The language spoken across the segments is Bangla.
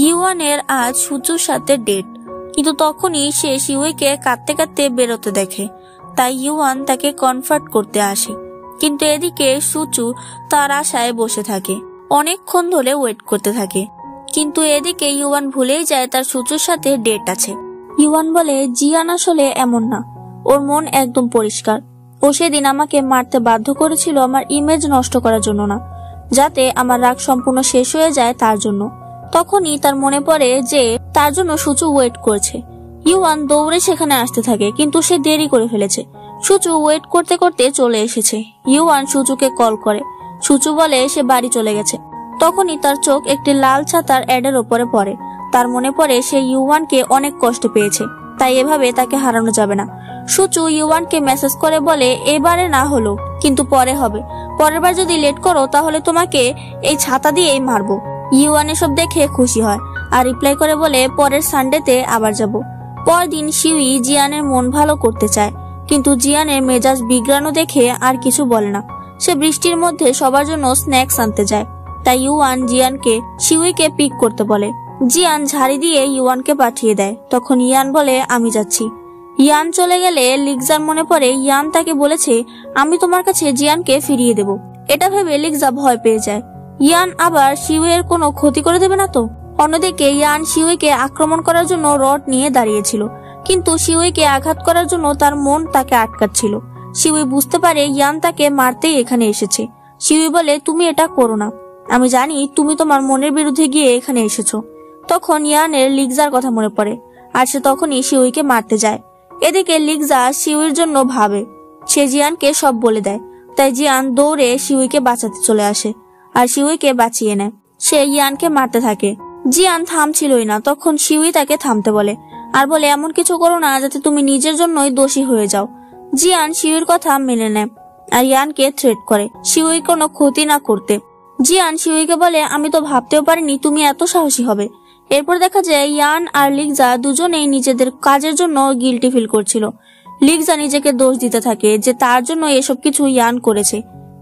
ইউয়ানের আজ সুচুর সাথে ডেট, কিন্তু তখনই সে শিউইকে কাঁদতে কাঁদতে বেরোতে দেখে। তাই ইউয়ান তাকে কনফার্ট করতে আসে, কিন্তু এদিকে সুচু তার আশায় বসে থাকে, অনেকক্ষণ ধরে ওয়েট করতে থাকে। কিন্তু এদিকে ইউয়ান ভুলেই যায় তার সুচুর সাথে ডেট আছে। ইউয়ান বলে, জিয়ান আসলে এমন না, ওর মন একদম পরিষ্কার। ও সেদিন আমাকে মারতে বাধ্য করেছিল আমার ইমেজ নষ্ট করার জন্য না, যাতে আমার রাগ সম্পূর্ণ শেষ হয়ে যায় তার জন্য। তখনই তার মনে পড়ে যে তার জন্য সুচু ওয়েট করছে। ইউয়ান দৌড়ে সেখানে আসতে থাকে, কিন্তু সে দেরি করে ফেলেছে। সুচু ওয়েট করতে করতে চলে এসেছে। ইউয়ান সুচুকে কল করে। সুচু বলে সে বাড়ি চলে গেছে। তখনই তার চোখ একটি লাল ছাতার অ্যাডের ওপরে পড়ে। তার মনে পড়ে সে ইউয়ানকে অনেক কষ্ট পেয়েছে, তাই এভাবে তাকে হারানো যাবে না। সুচু ইউয়ানকে মেসেজ করে বলে, এবারে না হলো কিন্তু পরে হবে, পরের বার যদি লেট করো তাহলে তোমাকে এই ছাতা দিয়েই মারবো। ইউয়ান এসব দেখে খুশি হয় আর রিপ্লাই করে বলে, পরের সানডেতে আবার যাব। পরদিন শিউই জিয়ানের মন ভালো করতে চায়, কিন্তু জিয়ানের মেজাজ বিগড়ানো দেখে আর কিছু বলে না। সে বৃষ্টির মধ্যে সবার জন্য স্ন্যাক্স আনতে যায়। তাই ইউয়ান জিয়ানকে শিউইকে পিক করতে বলে। জিয়ান ঝাড়ি দিয়ে ইউয়ানকে পাঠিয়ে দেয়। তখন ইয়ান বলে, আমি যাচ্ছি। ইয়ান চলে গেলে লিগজার মনে পড়ে ইয়ান তাকে বলেছে, আমি তোমার কাছে জিয়ানকে ফিরিয়ে দেব। এটা ভেবে লিগজা ভয় পেয়ে যায়। ইয়ান আবার শিউইয়ের কোনো ক্ষতি করে দেবে না তো? অন্যদিকে ইয়ান শিউইকে আক্রমণ করার জন্য রড নিয়ে দাঁড়িয়েছিল, কিন্তু শিউইকে আঘাত করার জন্য তার মন তাকে আটকাচ্ছিল। শিউই বুঝতে পারে ইয়ান তাকে মারতেই এখানে এসেছে। শিউই বলে, তুমি এটা করো না, আমি জানি তুমি তোমার মনের বিরুদ্ধে গিয়ে এখানে এসেছো। তখন ইয়ানের লিগজার কথা মনে পড়ে আর সে তখনই শিউইকে মারতে যায়। এদিকে লিগজা শিউইর জন্য ভাবে, সে জিয়ানকে সব বলে দেয়। তাই জিয়ান দৌড়ে শিউইকে বাঁচাতে চলে আসে আর শিউইকে বাঁচিয়ে নেয়। সে ইয়ানকে মারতে থাকে। জিয়ান থামছিলই না। তখন শিউই তাকে থামতে বলে আর বলে, এমন কিছু করো না যাতে তুমি নিজের জন্যই দোষী হয়ে যাও। জিয়ান শিউইর কথা মেনে নেয় আর ইয়ানকে থ্রেট করে শিউই কোনো ক্ষতি না করতে। জিয়ান শিউইকে বলে, আমি তো ভাবতেও পারিনি তুমি এত সাহসী হবে। এরপর দেখা যায় ইয়ান আর লিগজা দুজনেই নিজেদের কাজের জন্য গিল্টি ফিল করছিল। লিগজা নিজেকে দোষ দিতে থাকে যে তার জন্য এসব কিছু ইয়ান করেছে।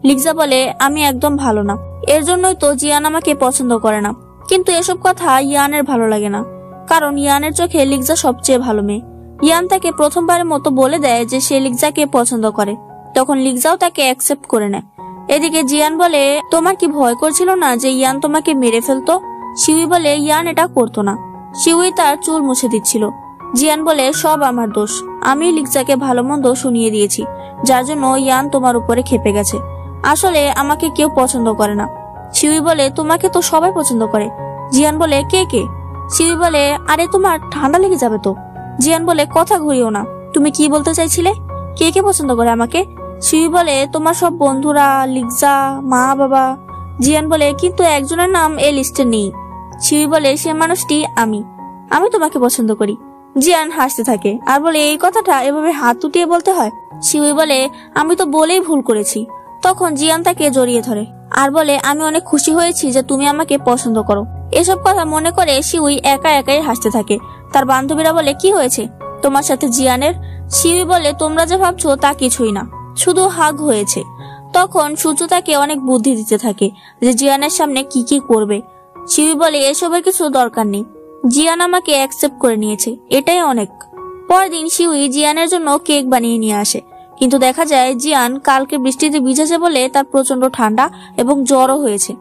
লিগজা বলে, আমি একদম ভালো না, এর জন্যই তো জিয়ান আমাকে পছন্দ করে না। কিন্তু এসব কথা ইয়ানের ভালো লাগে না, কারণ ইয়ানের চোখে লিগজা সবচেয়ে ভালো মেয়ে। ইয়ান তাকে প্রথমবারের মতো বলে দেয় যে সে লিগজাকে পছন্দ করে। তখন লিগজাও তাকে অ্যাকসেপ্ট করে নেয়। এদিকে জিয়ান বলে, তোমার কি ভয় করছিল না যে ইয়ান তোমাকে মেরে ফেলতো? শিউই বলে, ইয়ান এটা করতো না। শিউই তার চুল মুছে দিচ্ছিল। জিয়ান বলে, সব আমার দোষ, আমি লিগজাকে ভালো মন্দ শুনিয়ে দিয়েছি, যার জন্য ইয়ান তোমার উপরে খেপে গেছে। আসলে আমাকে কেউ পছন্দ করে না। শিউই বলে, তোমাকে তো সবাই পছন্দ করে। জিয়ান বলে, কে কে? শিউই বলে, আরে তোমার ঠান্ডা লেগে যাবে তো। জিয়ান বলে, কথা ঘুরিও না, তুমি কি বলতে চাইছিলে? কে কে পছন্দ করে আমাকে? শিউই বলে, তোমার সব বন্ধুরা, লিগজা, মা বাবা। জিয়ান বলে, কিন্তু একজনের নাম এই লিস্টে নেই। শিউই বলে, সে মানুষটি আমি তোমাকে পছন্দ করি। জিয়ান হাসতে থাকে আর বলে, এই কথাটা এভাবে হাত উঠিয়ে বলতে হয়? শিউই বলে, আমি তো বলেই ভুল করেছি। তখন জিয়ান তাকে জড়িয়ে ধরে আর বলে, আমি অনেক খুশি হয়েছি যে তুমি আমাকে পছন্দ করো। এসব কথা মনে করে শিউই একা একাই হাসতে থাকে। তার বান্ধবীরা বলে, কি হয়েছে তোমার সাথে জিয়ানের? শিউই বলে, তোমরা যা ভাবছো তা কিছুই না, শুধু হাগ হয়েছে। তখন সুচু তাকে অনেক বুদ্ধি দিতে থাকে যে জিয়ানের সামনে কি কি করবে। শিউই বলে, এসবের কিছু দরকার নেই, জিয়ান আমাকে অ্যাকসেপ্ট করে নিয়েছে, এটাই অনেক। পরদিন শিউই জিয়ানের জন্য কেক বানিয়ে নিয়ে আসে, কিন্তু দেখা যায় জিয়ান কালকে বৃষ্টিতে ভিজেছে বলে তার প্রচন্ড ঠান্ডা এবং জ্বরও হয়েছে।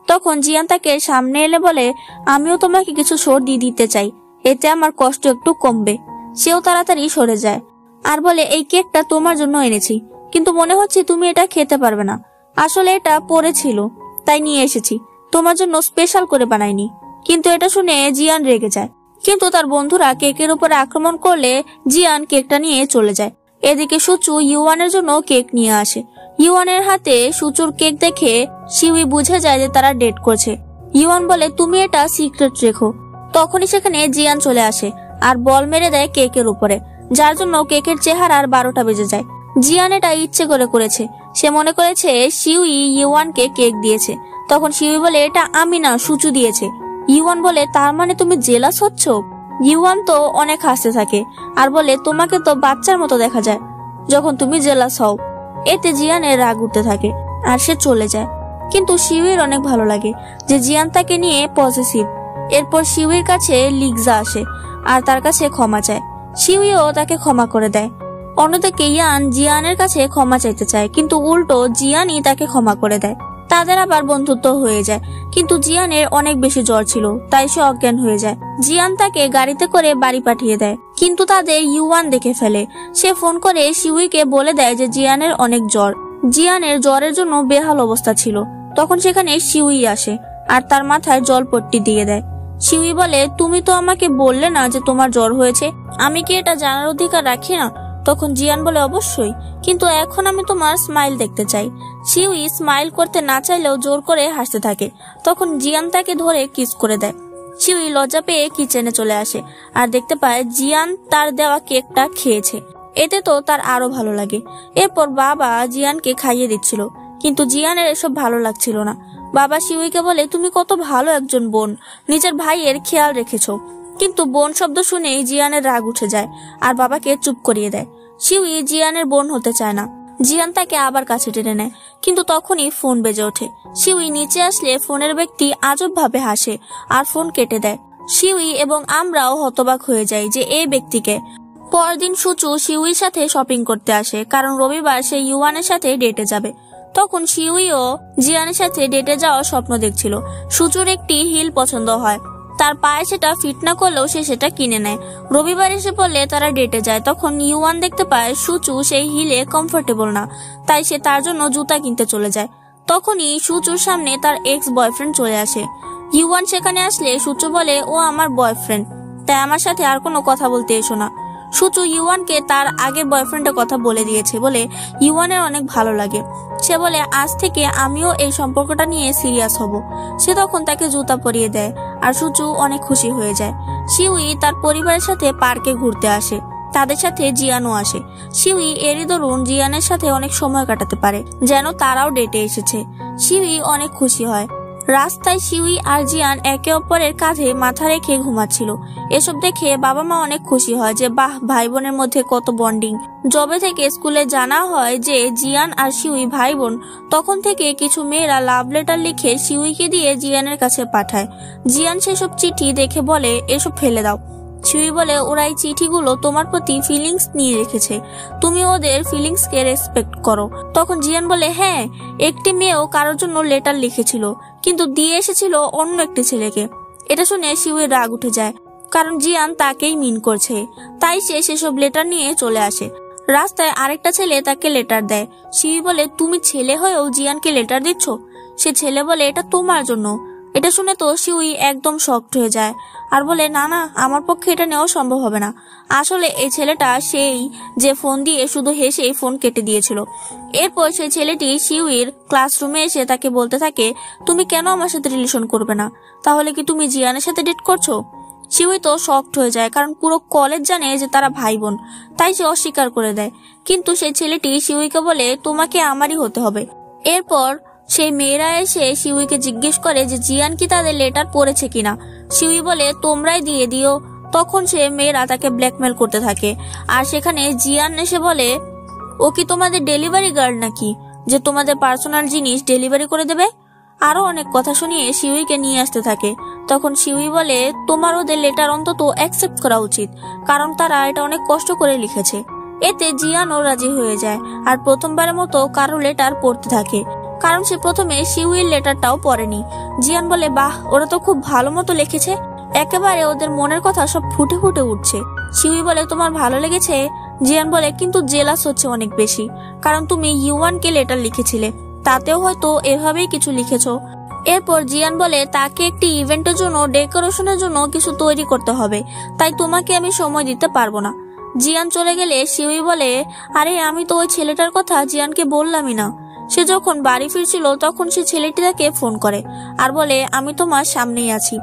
তখন জিয়ান তাকে সামনে এলে বলে, আমিও তোমাকে কিছু সর্দি দিতে চাই, এতে আমার কষ্ট একটু কমবে। সেও তাড়াতাড়ি সরে যায় আর বলে, এই কেকটা তোমার জন্য এনেছি, কিন্তু মনে হচ্ছে তুমি এটা খেতে পারবে না। আসলে এটা পড়েছিল তাই নিয়ে এসেছি, তোমার জন্য স্পেশাল করে বানাইনি। কিন্তু এটা শুনে জিয়ান রেগে যায়, কিন্তু তার বন্ধুরা কেকের উপরে আক্রমণ করলে জিয়ান কেকটা নিয়ে চলে যায়। এদিকে সুচু ইউয়ানের জন্য কেক নিয়ে আসে। ইউয়ানের হাতে সুচুর কেক দেখে শিউই বুঝে যায় যে তারা ডেট করছে। ইউয়ান বলে, তুমি এটা সিক্রেট রেখো। তখনই সেখানে জিয়ান চলে আসে আর বল মেরে দেয় কেকের উপরে, যার জন্য কেকের চেহারার 12টা বেজে যায়। জিয়ান এটা ইচ্ছে করে করেছে, সে মনে করেছে শিউই ইউয়ানকে কেক দিয়েছে। তখন শিউই বলে, এটা আমি না, সুচু দিয়েছে। ইউয়ান বলে, তার মানে তুমি জেলাস হচ্ছ? ইউয়ান তো অনেক হাসতে থাকে আর বলে, তোমাকে তো বাচ্চার মতো দেখা যায় যখন তুমি জেলাস হও। এতে জিয়ানের রাগ উঠতে থাকে আর সে চলে যায়। কিন্তু শিউইর অনেক ভালো লাগে যে জিয়ান তাকে নিয়ে পজিটিভ। এরপর শিউইর কাছে লিগজা আসে আর তার কাছে ক্ষমা চায়। শিউইও তাকে ক্ষমা করে দেয়। অন্যদিকে ইয়ান জিয়ানের কাছে ক্ষমা চাইতে চায়, কিন্তু উল্টো জিয়ানই তাকে ক্ষমা করে দেয়। তাদের আবার বন্ধুত্ব হয়ে যায়, কিন্তু জিয়ানের অনেক বেশি জ্বর ছিল, তাই সে অজ্ঞান হয়ে যায়। জিয়ান তাকে গাড়িতে করে বাড়ি পাঠিয়ে দেয়, কিন্তু তাদের ইউয়ান দেখে ফেলে। সে ফোন করে শিউইকে বলে দেয় যে জিয়ানের অনেক জ্বর। জিয়ানের জ্বরের জন্য বেহাল অবস্থা ছিল। তখন সেখানে শিউই আসে আর তার মাথায় জলপট্টি দিয়ে দেয়। শিউই বলে, তুমি তো আমাকে বললে না যে তোমার জ্বর হয়েছে, আমি কি এটা জানার অধিকার রাখি না? তখন জিয়ান বলে, অবশ্যই, কিন্তু এখন আমি তোমার স্মাইল দেখতে চাই। শিউই স্মাইল করতে না চাইলেও জোর করে হাসতে থাকে। তখন জিয়ান তাকে ধরে কিস করে দেয়। শিউই লজ্জা পেয়ে কিচেনে চলে আসে আর দেখতে পায় জিয়ান তার দেওয়া কেকটা খেয়েছে। এতে তো তার আরো ভালো লাগে। এরপর বাবা জিয়ানকে খাইয়ে দিচ্ছিল, কিন্তু জিয়ানের এসব ভালো লাগছিল না। বাবা শিউইকে বলে, তুমি কত ভালো একজন বোন, নিজের ভাইয়ের খেয়াল রেখেছো। কিন্তু বোন শব্দ শুনেই জিয়ানের রাগ উঠে যায় আর বাবাকে চুপ করিয়ে দেয়। শিউই জিয়ানের বোন হতে চায় না। জিয়ান তাকে আবার কাছে টেনে নেয়, কিন্তু তখনই ফোন বেজে ওঠে। শিউই নিচে আসলে ফোনের ব্যক্তি আজব ভাবে হাসে আর ফোন কেটে দেয়। শিউই এবং আমরাও হতবাক হয়ে যাই যে এই ব্যক্তিকে। পরদিন সুচু শিউইর সাথে শপিং করতে আসে, কারণ রবিবার সে ইউয়ানের সাথে ডেটে যাবে। তখন শিউইও জিয়ানের সাথে ডেটে যাওয়ার স্বপ্ন দেখছিল। সুচুর একটি হিল পছন্দ হয়, তার পায়ে সেটা ফিট না করলেও সে সেটা কিনে নেয়। রবিবার এসে পড়লে তারা ডেটে যায়। তখন ইউয়ান দেখতে পায় সুচু সেই হিলে কমফোর্টেবল না, তাই সে তার জন্য জুতা কিনতে চলে যায়। তখনই সুচুর সামনে তার এক্স বয়ফ্রেন্ড চলে আসে। ইউয়ান সেখানে আসলে সুচু বলে, ও আমার বয়ফ্রেন্ড, তাই আমার সাথে আর কোনো কথা বলতে এসো না। সুচু ইউয়ানকে তার আগের বয়ফ্রেন্ডের কথা বলে দিয়েছে বলে ইউয়ানের অনেক ভালো লাগে। সে বলে, আজ থেকে আমিও এই সম্পর্কটা নিয়ে সিরিয়াস হব। সে তখন তাকে জুতা পরিয়ে দেয় আর সুচু অনেক খুশি হয়ে যায়। শিউই তার পরিবারের সাথে পার্কে ঘুরতে আসে, তাদের সাথে জিয়ানও আসে। শিউই এরই দরুন জিয়ানের সাথে অনেক সময় কাটাতে পারে, যেন তারাও ডেটে এসেছে। শিউই অনেক খুশি হয়। রাস্তায় শিউই আর জিয়ান একে অপরের কাঁধে মাথা রেখে ঘুমাচ্ছিল। এসব দেখে বাবা মা অনেক খুশি হয় যে বাহ, ভাই বোনের মধ্যে কত বন্ডিং। যবে থেকে স্কুলে জানা হয় যে জিয়ান আর শিউই ভাই বোন, তখন থেকে কিছু মেয়েরা লাভ লেটার লিখে শিউইকে দিয়ে জিয়ানের কাছে পাঠায়। জিয়ান সেসব চিঠি দেখে বলে, এসব ফেলে দাও। শিউই বলে, ওরা এই চিঠিগুলো তোমার প্রতি ফিলিংস নিয়ে রেখেছে, তুমি ওদের ফিলিংস কে রেসপেক্ট করো। তখন জিয়ান বলে, হ্যাঁ, একটি মেয়েও কারোর জন্য লেটার লিখেছিল, কিন্তু দিয়ে এসেছিল অন্য একটি ছেলেকে। এটা শুনে শিউয়ের রাগ উঠে যায়, কারণ জিয়ান তাকেই মিন করছে। তাই সে সেসব লেটার নিয়ে চলে আসে। রাস্তায় আরেকটা ছেলে তাকে লেটার দেয়। শিউই বলে, তুমি ছেলে হয়েও জিয়ানকে লেটার দিচ্ছ? সে ছেলে বলে, এটা তোমার জন্য। এটা শুনে তো শিউই একদম শকড হয়ে যায় আর বলে, না না, আমার পক্ষে এটা নেওয়া সম্ভব হবে না। আসলে এই ছেলেটা সেই যে ফোন দিয়ে শুধু হেসেই ফোন কেটে দিয়েছিল। এরপর সেই ছেলেটি শিউইর ক্লাসরুমে এসে তাকে বলতে থাকে, তুমি কেন আমার সাথে রিলেশন করবে না? তাহলে কি তুমি জিয়ানের সাথে ডেট করছো? শিউই তো শকড হয়ে যায়, কারণ পুরো কলেজ জানে যে তারা ভাই বোন, তাই সে অস্বীকার করে দেয়। কিন্তু সেই ছেলেটি শিউইকে বলে, তোমাকে আমারই হতে হবে। এরপর সেই মেয়েরা এসে শিউইকে জিজ্ঞেস করে যে জিয়ান কি তাদের লেটার পড়েছে কিনা। শিউই বলে, তোমরাই দিয়ে দিও। তখন সে মেয়েরা তাকে ব্ল্যাকমেল করতে থাকে। আর সেখানে জিয়ান এসে বলে, ও কি তোমাদের ডেলিভারি গার্ল নাকি, যে তোমাদের পার্সোনাল জিনিস ডেলিভারি করে দেবে? আরো অনেক কথা শুনিয়ে শিউইকে নিয়ে আসতে থাকে। তখন শিউই বলে, তোমার ওদের লেটার অন্তত অ্যাকসেপ্ট করা উচিত, কারণ তারা এটা অনেক কষ্ট করে লিখেছে। এতে জিয়ানও রাজি হয়ে যায় আর প্রথমবারের মতো কারো লেটার পড়তে থাকে, কারণ সে প্রথমে শিউইর লেটারটাও পড়েনি। জিয়ান বলে, বাহ, ওরা তো খুব ভালো মতো লিখেছে, একেবারে ওদের মনের কথা সব ফুটে ফুটে উঠছে। শিউই বলে, তোমার ভালো লেগেছে? জিয়ান বলে, কিন্তু জেলাস হচ্ছে অনেক বেশি, কারণ তুমি ইউয়ানকে লেটার লিখেছিলে, তাতেও হয়তো এভাবেই কিছু লিখেছো। এরপর জিয়ান বলে, তাকে একটি ইভেন্টের জন্য ডেকোরেশনের জন্য কিছু তৈরি করতে হবে, তাই তোমাকে আমি সময় দিতে পারবো না। জিয়ান চলে গেলে শিউই বলে, আরে আমি তো ওই ছেলেটার কথা জিয়ানকে বললামই না। সে যখন বাড়ি ফিরছিল তখন সে ছেলেটি তাকে ফোন করে আর বলে, আমি তোমার সামনেই আছি।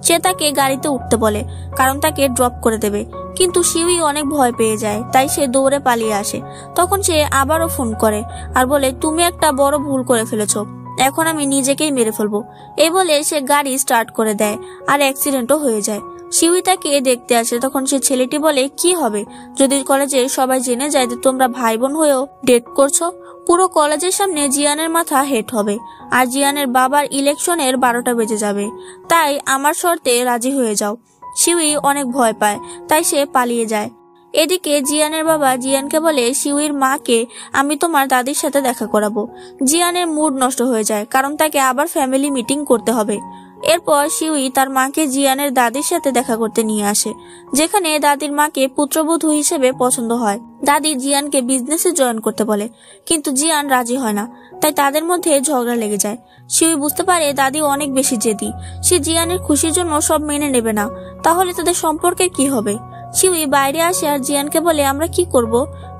সে তাকে গাড়িতে উঠতে বলে, কারণ তাকে ড্রপ করে দেবে, কিন্তু শিউই অনেক ভয় পেয়ে যায়, তাই সে দৌড়ে পালিয়ে আসে। তখন সে আবারও ফোন করে আর বলে, তুমি একটা বড় ভুল করে ফেলেছো, এখন আমি নিজেকেই মেরে ফেলবো। এই বলে সে গাড়ি স্টার্ট করে দেয় আর অ্যাক্সিডেন্টও হয়ে যায়। শিউই তাকে দেখতে আসে। তখন সে ছেলেটি বলে, কি হবে যদি কলেজে সবাই জেনে যায় যে তোমরা ভাই বোন হয়েও ডেট করছো? পুরো কলেজের সামনে জিয়ানের মাথা হেট হবে, আর জিয়ানের বাবার ইলেকশনের 12টা বেজে যাবে। তাই আমার শর্তে রাজি হয়ে যাও। শিউই অনেক ভয় পায়, তাই সে পালিয়ে যায়। এদিকে জিয়ানের বাবা জিয়ানকে বলে, শিউইর মাকে আমি তোমার দাদির সাথে দেখা করাবো। জিয়ানের মুড নষ্ট হয়ে যায়, কারণ তাকে আবার ফ্যামিলি মিটিং করতে হবে। এরপর শিউই তার মাকে জিয়ানের দাদির সাথে দেখা করতে নিয়ে আসে, যেখানে দাদির মাকে পুত্রবধূ হিসেবে পছন্দ হয়। দাদি জিয়ানকে বিজনেসে জয়েন করতে বলে, কিন্তু জিয়ান রাজি হয় না। তাই তাদের মধ্যে ঝগড়া লেগে যায়। শিউই বুঝতে পারে দাদি অনেক বেশি জেদি, সে জিয়ানের খুশির জন্য সব মেনে নেবে না। তাহলে তাদের সম্পর্কের কি হবে? শিউই বাইরে আসে আর জিয়ানকে বলে, আমরা কি করব?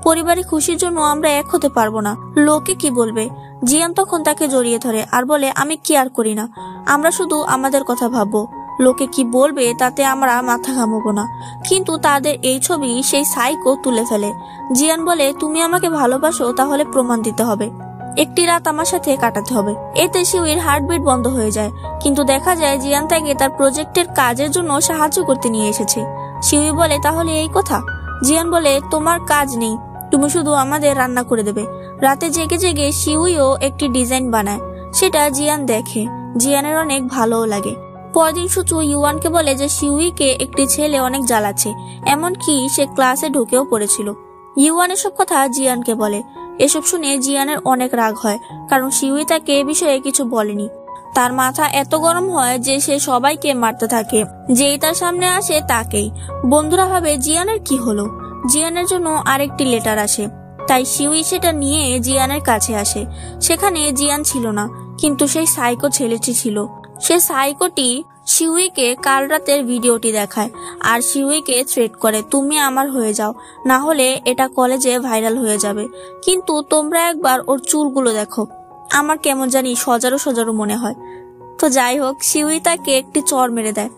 পরিবারের খুশির জন্য আমরা এক হতে পারবো না, লোকে কি বলবে? জিয়ান তখন তাকে জড়িয়ে ধরে আর বলে, আমি কেয়ার করি না, আমরা শুধু আমাদের কথা ভাববো, লোকে কি বলবে তাতে আমরা মাথা ঘামাবো না। কিন্তু তাদের এই ছবি সেই সাইকো তুলে ফেলে। জিয়ান বলে, তুমি আমাকে ভালোবাসো, তাহলে প্রমাণ দিতে হবে, একটি রাত আমার সাথে কাটাতে হবে। এতে শিউইর হার্টবিট বন্ধ হয়ে যায়, কিন্তু দেখা যায় জিয়ান তাকে তার প্রজেক্টের কাজের জন্য সাহায্য করতে নিয়ে এসেছে। শিউই বলে, তাহলে এই কথা? জিয়ান বলে, তোমার কাজ নেই, তুমি শুধু আমাদের রান্না করে দেবে। রাতে জেগে জেগে শিউইও একটি ডিজাইন বানায়, সেটা জিয়ান দেখে। জিয়ানের অনেক ভালোও লাগে। পরদিন সুচু ইউয়ানকে বলে যে শিউইকে একটি ছেলে অনেক জ্বালাচ্ছে, এমনকি সে ক্লাসে ঢুকেও পড়েছিল। ইউয়ান এসব কথা জিয়ানকে বলে। এসব শুনে জিয়ানের অনেক রাগ হয়, কারণ শিউই তাকে এ বিষয়ে কিছু বলেনি। তার মাথা এত গরম হয় যে সে সবাইকে মারতে থাকে, যেই তার সামনে আসে তাকেই। বন্ধুরা ভাবে জিয়ানের কি হলো। জিয়ানের জন্য আরেকটি লেটার আসে, তাই শিউই সেটা নিয়ে জিয়ানের কাছে আসে। সেখানে জিয়ান ছিল না, কিন্তু সেই সাইকো ছেলেটি ছিল। সে সাইকোটি শিউইকে কাল রাতের ভিডিওটি দেখায় আর শিউইকে থ্রেট করে, তুমি আমার হয়ে যাও, না হলে এটা কলেজে ভাইরাল হয়ে যাবে। কিন্তু তোমরা একবার ওর চুলগুলো দেখো, আমার কেমন জানি সজারু সজারু মনে হয়। তো যাই হোক, শিউই তাকে একটি চড় মেরে দেয়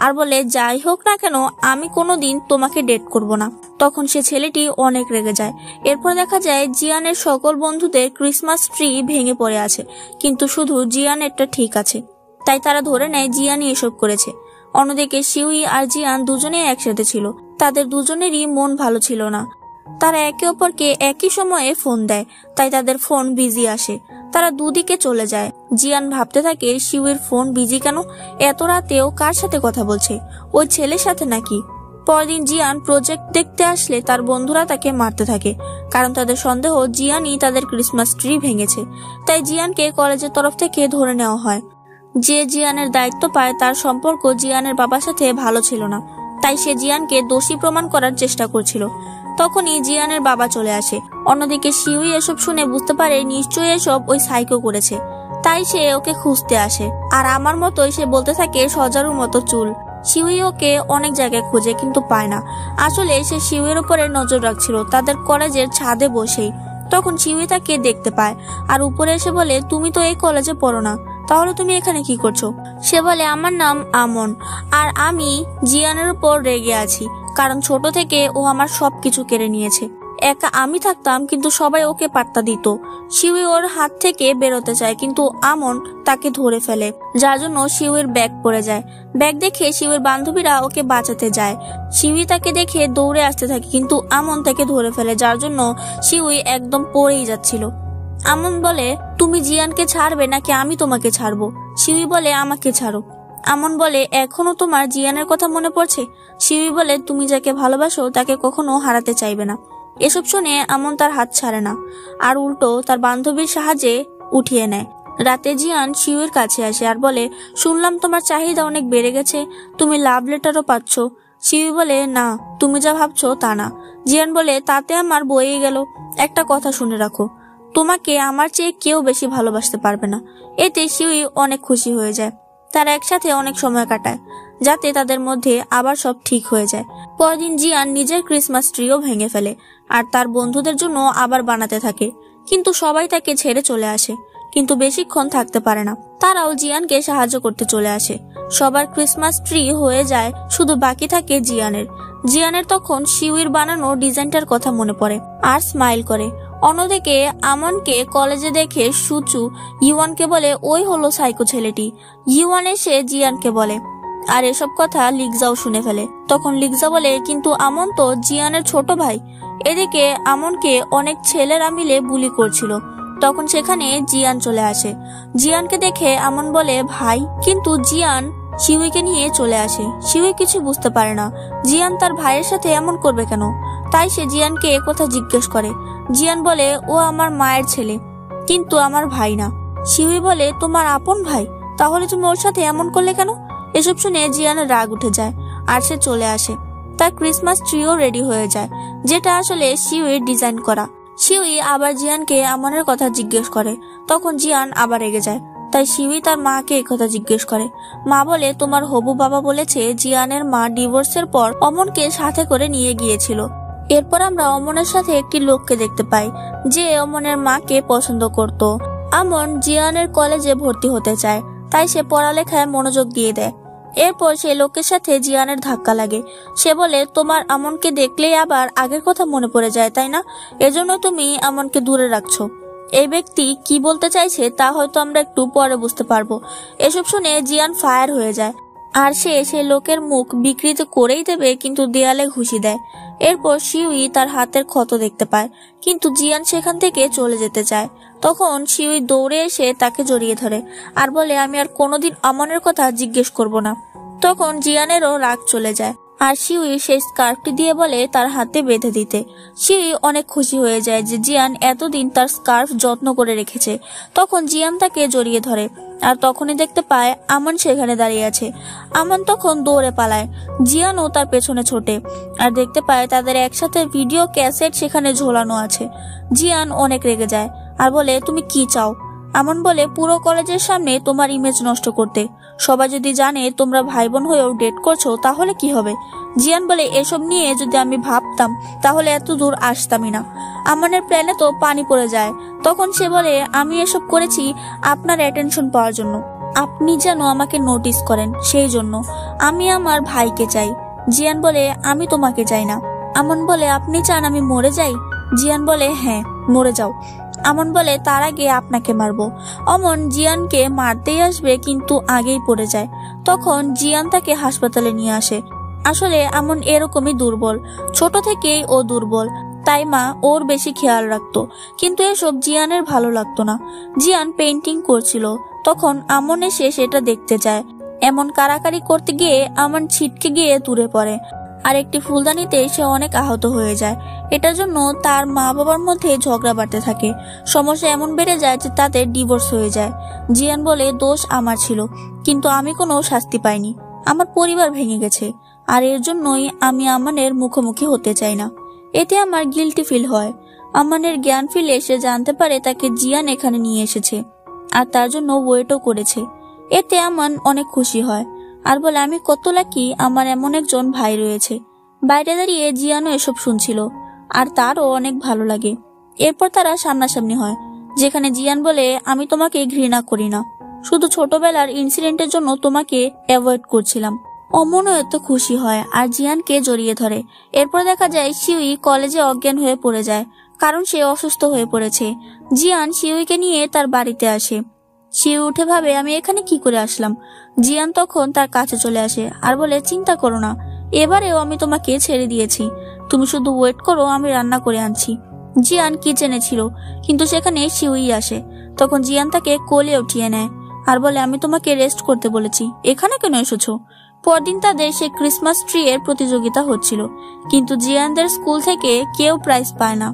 আর বলে, যাই হোক না কেন, আমি কোনোদিন তোমাকে ডেট করব না। তখন সে ছেলেটি অনেক রেগে যায়। এরপর দেখা যায় জিয়ানের সকল বন্ধুদের ক্রিসমাস ট্রি ভেঙে পড়ে আছে, কিন্তু শুধু জিয়ানেরটা ঠিক আছে। তাই তারা ধরে নেয় জিয়ানই এসব করেছে। অন্যদিকে শিউই আর জিয়ান দুজনেই একসাথে ছিল, তাদের দুজনেরই মন ভালো ছিল না। তারা একে অপরকে একই সময়ে ফোন দেয়, তাই তাদের ফোন বিজি আসে। তারা দুদিকে চলে যায়। জিয়ান ভাবতে থাকে, শিউয়ের ফোন বিজি কেন? এত রাতেও কার সাথে কথা বলছে? ওই ছেলের সাথে নাকি? পরদিন জিয়ান প্রজেক্ট দেখতে আসলে তার বন্ধুরা তাকে মারতে থাকে, কারণ তাদের সন্দেহ জিয়ানই তাদের ক্রিসমাস ট্রি ভেঙেছে। তাই জিয়ানকে কলেজের তরফ থেকে ধরে নেওয়া হয়। যে জিয়ানের দায়িত্ব পায় তার সম্পর্ক জিয়ানের বাবার সাথে ভালো ছিল না, তাই সে জিয়ানকে দোষী প্রমাণ করার চেষ্টা করছিল। তখনই জিয়ানের বাবা চলে আসে। অন্যদিকে শিউই এসব শুনে বুঝতে পারে নিশ্চয়ই এসব ওই সাইকো করেছে, তাই সে ওকে খুঁজতে আসে। আর আমার মতোই সে বলতে থাকে সজারুর মতো চুল। শিউই ওকে অনেক জায়গায় খুঁজে, কিন্তু পায় না। আসলে সে শিউয়ের উপরে নজর রাখছিল তাদের কলেজের ছাদে বসেই। তখন শিউই তাকে দেখতে পায় আর উপরে এসে বলে, তুমি তো এই কলেজে পড়ো না, তাহলে তুমি এখানে কি করছো? সে বলে, আমার নাম আমন, আর আমি জিয়ানের উপর রেগে আছি, কারণ ছোট থেকে ও আমার সবকিছু কেড়ে নিয়েছে। একা আমি থাকতাম, কিন্তু সবাই ওকে পাত্তা দিত। শিউই ওর হাত থেকে বেরোতে চায়, কিন্তু আমন তাকে ধরে ফেলে, যার জন্য শিউয়ের ব্যাগ পড়ে যায়। ব্যাগ দেখে শিউয়ের বান্ধবীরা ওকে বাঁচাতে যায়। শিউই তাকে দেখে দৌড়ে আসতে থাকে, কিন্তু আমন তাকে ধরে ফেলে, যার জন্য শিউই একদম পড়েই যাচ্ছিল। আমন বলে, তুমি জিয়ানকে ছাড়বে নাকি আমি তোমাকে ছাড়বো? শিউই বলে, আমাকে ছাড়ো। আমন বলে, এখনো তোমার জিয়ানের কথা মনে পড়ছে? শিউই বলে, তুমি যাকে ভালোবাসো তাকে কখনো হারাতে চাইবে না। এসব শুনে আমন তার হাত ছাড়ে না, আর উল্টো তার বান্ধবীর সাহায্যে উঠিয়ে নেয়। রাতে জিয়ান শিউয়ের কাছে আসে আর বলে, শুনলাম তোমার চাহিদা অনেক বেড়ে গেছে, তুমি লাভ লেটারও পাচ্ছ। শিউই বলে, না, তুমি যা ভাবছো তা না। জিয়ান বলে, তাতে আমার বয়ে গেল। একটা কথা শুনে রাখো, তোমাকে আমার চেয়ে কেউ বেশি ভালোবাসতে পারবে না। এতে শিউই অনেক খুশি হয়ে যায়। তারা একসাথে অনেক সময় কাটায়, যাতে তাদের মধ্যে আবার সব ঠিক হয়ে যায়। পরদিন জিয়ান নিজের ক্রিসমাস ট্রিও ভেঙে ফেলে আর তার বন্ধুদের জন্য আবার বানাতে থাকে, কিন্তু সবাই তাকে ছেড়ে চলে আসে। কিন্তু বেশিক্ষণ থাকতে পারে না, তারাও জিয়ানকে সাহায্য করতে চলে আসে। সবার ক্রিসমাস ট্রি হয়ে যায়, শুধু বাকি থাকে জিয়ানের। জিয়ানের তখন শিউইর বানানো ডিজাইনটার কথা মনে পড়ে আর স্মাইল করে। অন্যদিকে আমনকে কলেজে দেখে সুচু ইউয়ানকে বলে, ওই হলো সাইকো ছেলেটি। ইউয়ান এসে জিয়ানকে বলে, আর এসব কথা লিগজাও শুনে ফেলে। তখন লিগজা বলে, কিন্তু আমন তো জিয়ানের ছোট ভাই। এদিকে আমনকে অনেক ছেলেরা মিলে বুলি করছিল। তখন সেখানে জিয়ান চলে আসে। জিয়ানকে দেখে আমন বলে ভাই, কিন্তু জিয়ান শিউইকে নিয়ে চলে আসে। শিউই কিছু বুঝতে পারে না জিয়ান তার ভাইয়ের সাথে এমন করবে কেন, তাই সে জিয়ানকে কথা জিজ্ঞেস করে। জিয়ান বলে ও আমার মায়ের ছেলে, কিন্তু আমার ভাই না। শিউই বলে তোমার আপন ভাই, তাহলে তুমি ওর সাথে এমন করলে কেন? এসব শুনে জিয়ানের রাগ উঠে যায় আর সে চলে আসে। তার ক্রিসমাস ট্রিও রেডি হয়ে যায়, যেটা আসলে শিউইর ডিজাইন করা। শিউই আবার জিয়ানকে আমনের কথা জিজ্ঞেস করে, তখন জিয়ান আবার রেগে যায়। তাই শিউই তার মাকে এই কথা জিজ্ঞেস করে। মা বলে তোমার হবু বাবা বলেছে জিয়ানের মা ডিভোর্সের পর অমনকে সাথে করে নিয়ে গিয়েছিল। এরপর আমরা অমনের সাথে একটি লোককে দেখতে পাই যে অমনের মাকে পছন্দ করত। আমন জিয়ানের কলেজে ভর্তি হতে চায়, তাই সে পড়ালেখায় মনোযোগ দিয়ে দেয়। এরপর সেই লোকের সাথে জিয়ানের ধাক্কা লাগে। সে বলে তোমার আমনকে দেখলেই আবার আগের কথা মনে পড়ে যায়, তাই না? এজন্য তুমি আমনকে দূরে রাখছো। এই ব্যক্তি কি বলতে চাইছে তা হয়তো আমরা একটু পরে বুঝতে পারবো। এসব শুনে জিয়ান ফায়ার হয়ে যায় আর সে সেই লোকের মুখ বিকৃত করেই দেবে, কিন্তু দেয়ালে ঘুষি দেয়। এরপর শিউই তার হাতের ক্ষত দেখতে পায়, কিন্তু জিয়ান সেখান থেকে চলে যেতে চায়। তখন শিউই দৌড়ে এসে তাকে জড়িয়ে ধরে আর বলে আমি আর কোনোদিন আমনের কথা জিজ্ঞেস করব না। তখন জিয়ানেরও রাগ চলে যায় আর শিউই সেই স্কার্ফটি দিয়ে বলে তার হাতে বেঁধে দিতে। শিউই অনেক খুশি হয়ে যায় যে জিয়ান এতদিন তার স্কার্ফ যত্ন করে রেখেছে। তখন জিয়ান তাকে জড়িয়ে ধরে আর তখনই দেখতে পায় আমন সেখানে দাঁড়িয়ে আছে। আমন তখন দৌড়ে পালায়, জিয়ানও তার পেছনে ছোটে আর দেখতে পায় তাদের একসাথে ভিডিও ক্যাসেট সেখানে ঝোলানো আছে। জিয়ান অনেক রেগে যায় আর বলে তুমি কি চাও? আমন বলে পুরো কলেজের সামনে তোমার ইমেজ নষ্ট করতে। সবাই যদি জানে তোমরা ভাই বোন হয়েও ডেট করছো তাহলে কি হবে? জিয়ান বলে এসব নিয়ে যদি আমি ভাবতাম তাহলে এত দূর আসতামই না। আমনের প্ল্যানে তো পানি পড়ে যায়। তখন সে বলে আমি এসব করেছি আপনার অ্যাটেনশন পাওয়ার জন্য, আপনি যেন আমাকে নোটিস করেন, সেই জন্য। আমি আমার ভাইকে চাই। জিয়ান বলে আমি তোমাকে চাই না। আমন বলে আপনি চান আমি মরে যাই? জিয়ান বলে হ্যাঁ, মরে যাও। আমন বলে তার আগে আপনাকে মারবো। অমন জিয়ানকে মারতেই আসবে, কিন্তু আগেই পড়ে যায়। তখন জিয়ান তাকে হাসপাতালে নিয়ে আসে। আসলে আমন এরকমই দুর্বল, ছোট থেকেই ও দুর্বল, তাই মা ওর বেশি খেয়াল রাখতো। কিন্তু এসব জিয়ানের ভালো লাগতো না। জিয়ান পেইন্টিং করছিল, তখন আমন এসে সেটা দেখতে যায়। এমন কারাকারি করতে গিয়ে আমন ছিটকে গিয়ে দূরে পড়ে আর একটি ফুলদানিতে সে অনেক আহত হয়ে যায়। এটার জন্য তার মা বাবার মধ্যে ঝগড়া বাড়তে থাকে। সমস্যা এমন বেড়ে যায় যে তাদের ডিভোর্স হয়ে যায়। জিয়ান বলে দোষ আমার ছিল, কিন্তু আমি কোনো শাস্তি পাইনি। আমার পরিবার ভেঙে গেছে আর এর জন্যই আমি আমানের মুখোমুখি হতে চাই না। এতে আমার গিল্টি ফিল হয়। আমানের জ্ঞান ফিরে সে জানতে পারে তাকে জিয়ান এখানে নিয়ে এসেছে আর তার জন্য ওয়েটও করেছে। এতে আমান অনেক খুশি হয় আর বলে আমি কত লাকি আমার এমন একজন ভাই রয়েছে। বাইরে দাঁড়িয়ে জিয়ানও এসব শুনছিল আর তারও অনেক ভালো লাগে। এরপর তারা সামনাসামনি হয়, যেখানে জিয়ান বলে আমি তোমাকে ঘৃণা করি না, শুধু ছোটবেলার ইনসিডেন্টের জন্য তোমাকে অ্যাভয়েড করছিলাম। অমনও এত খুশি হয় আর জিয়ানকে জড়িয়ে ধরে। এরপর দেখা যায় শিউই কলেজে অজ্ঞান হয়ে পড়ে যায়, কারণ সে অসুস্থ হয়ে পড়েছে। জিয়ান শিউইকে নিয়ে তার বাড়িতে আসে। শিউ উঠে ভাবে আমি এখানে কি করে আসলাম। জিয়ান তখন তার কাছে চলে আসে আর বলে চিন্তা করো না, এবারেও আমি তোমাকে ছেড়ে দিয়েছি, তুমি শুধু ওয়েট করো, আমি রান্না করে আনছি। জিয়ান কিচেনে ছিল, কিন্তু সেখানে শিউই আসে। তখন জিয়ান তাকে কোলে উঠিয়ে নেয় আর বলে আমি তোমাকে রেস্ট করতে বলেছি, এখানে কেন এসেছো? পরদিন তাদের সে ক্রিসমাস ট্রি এর প্রতিযোগিতা হচ্ছিল, কিন্তু জিয়ানদের স্কুল থেকে কেউ প্রাইজ পায় না,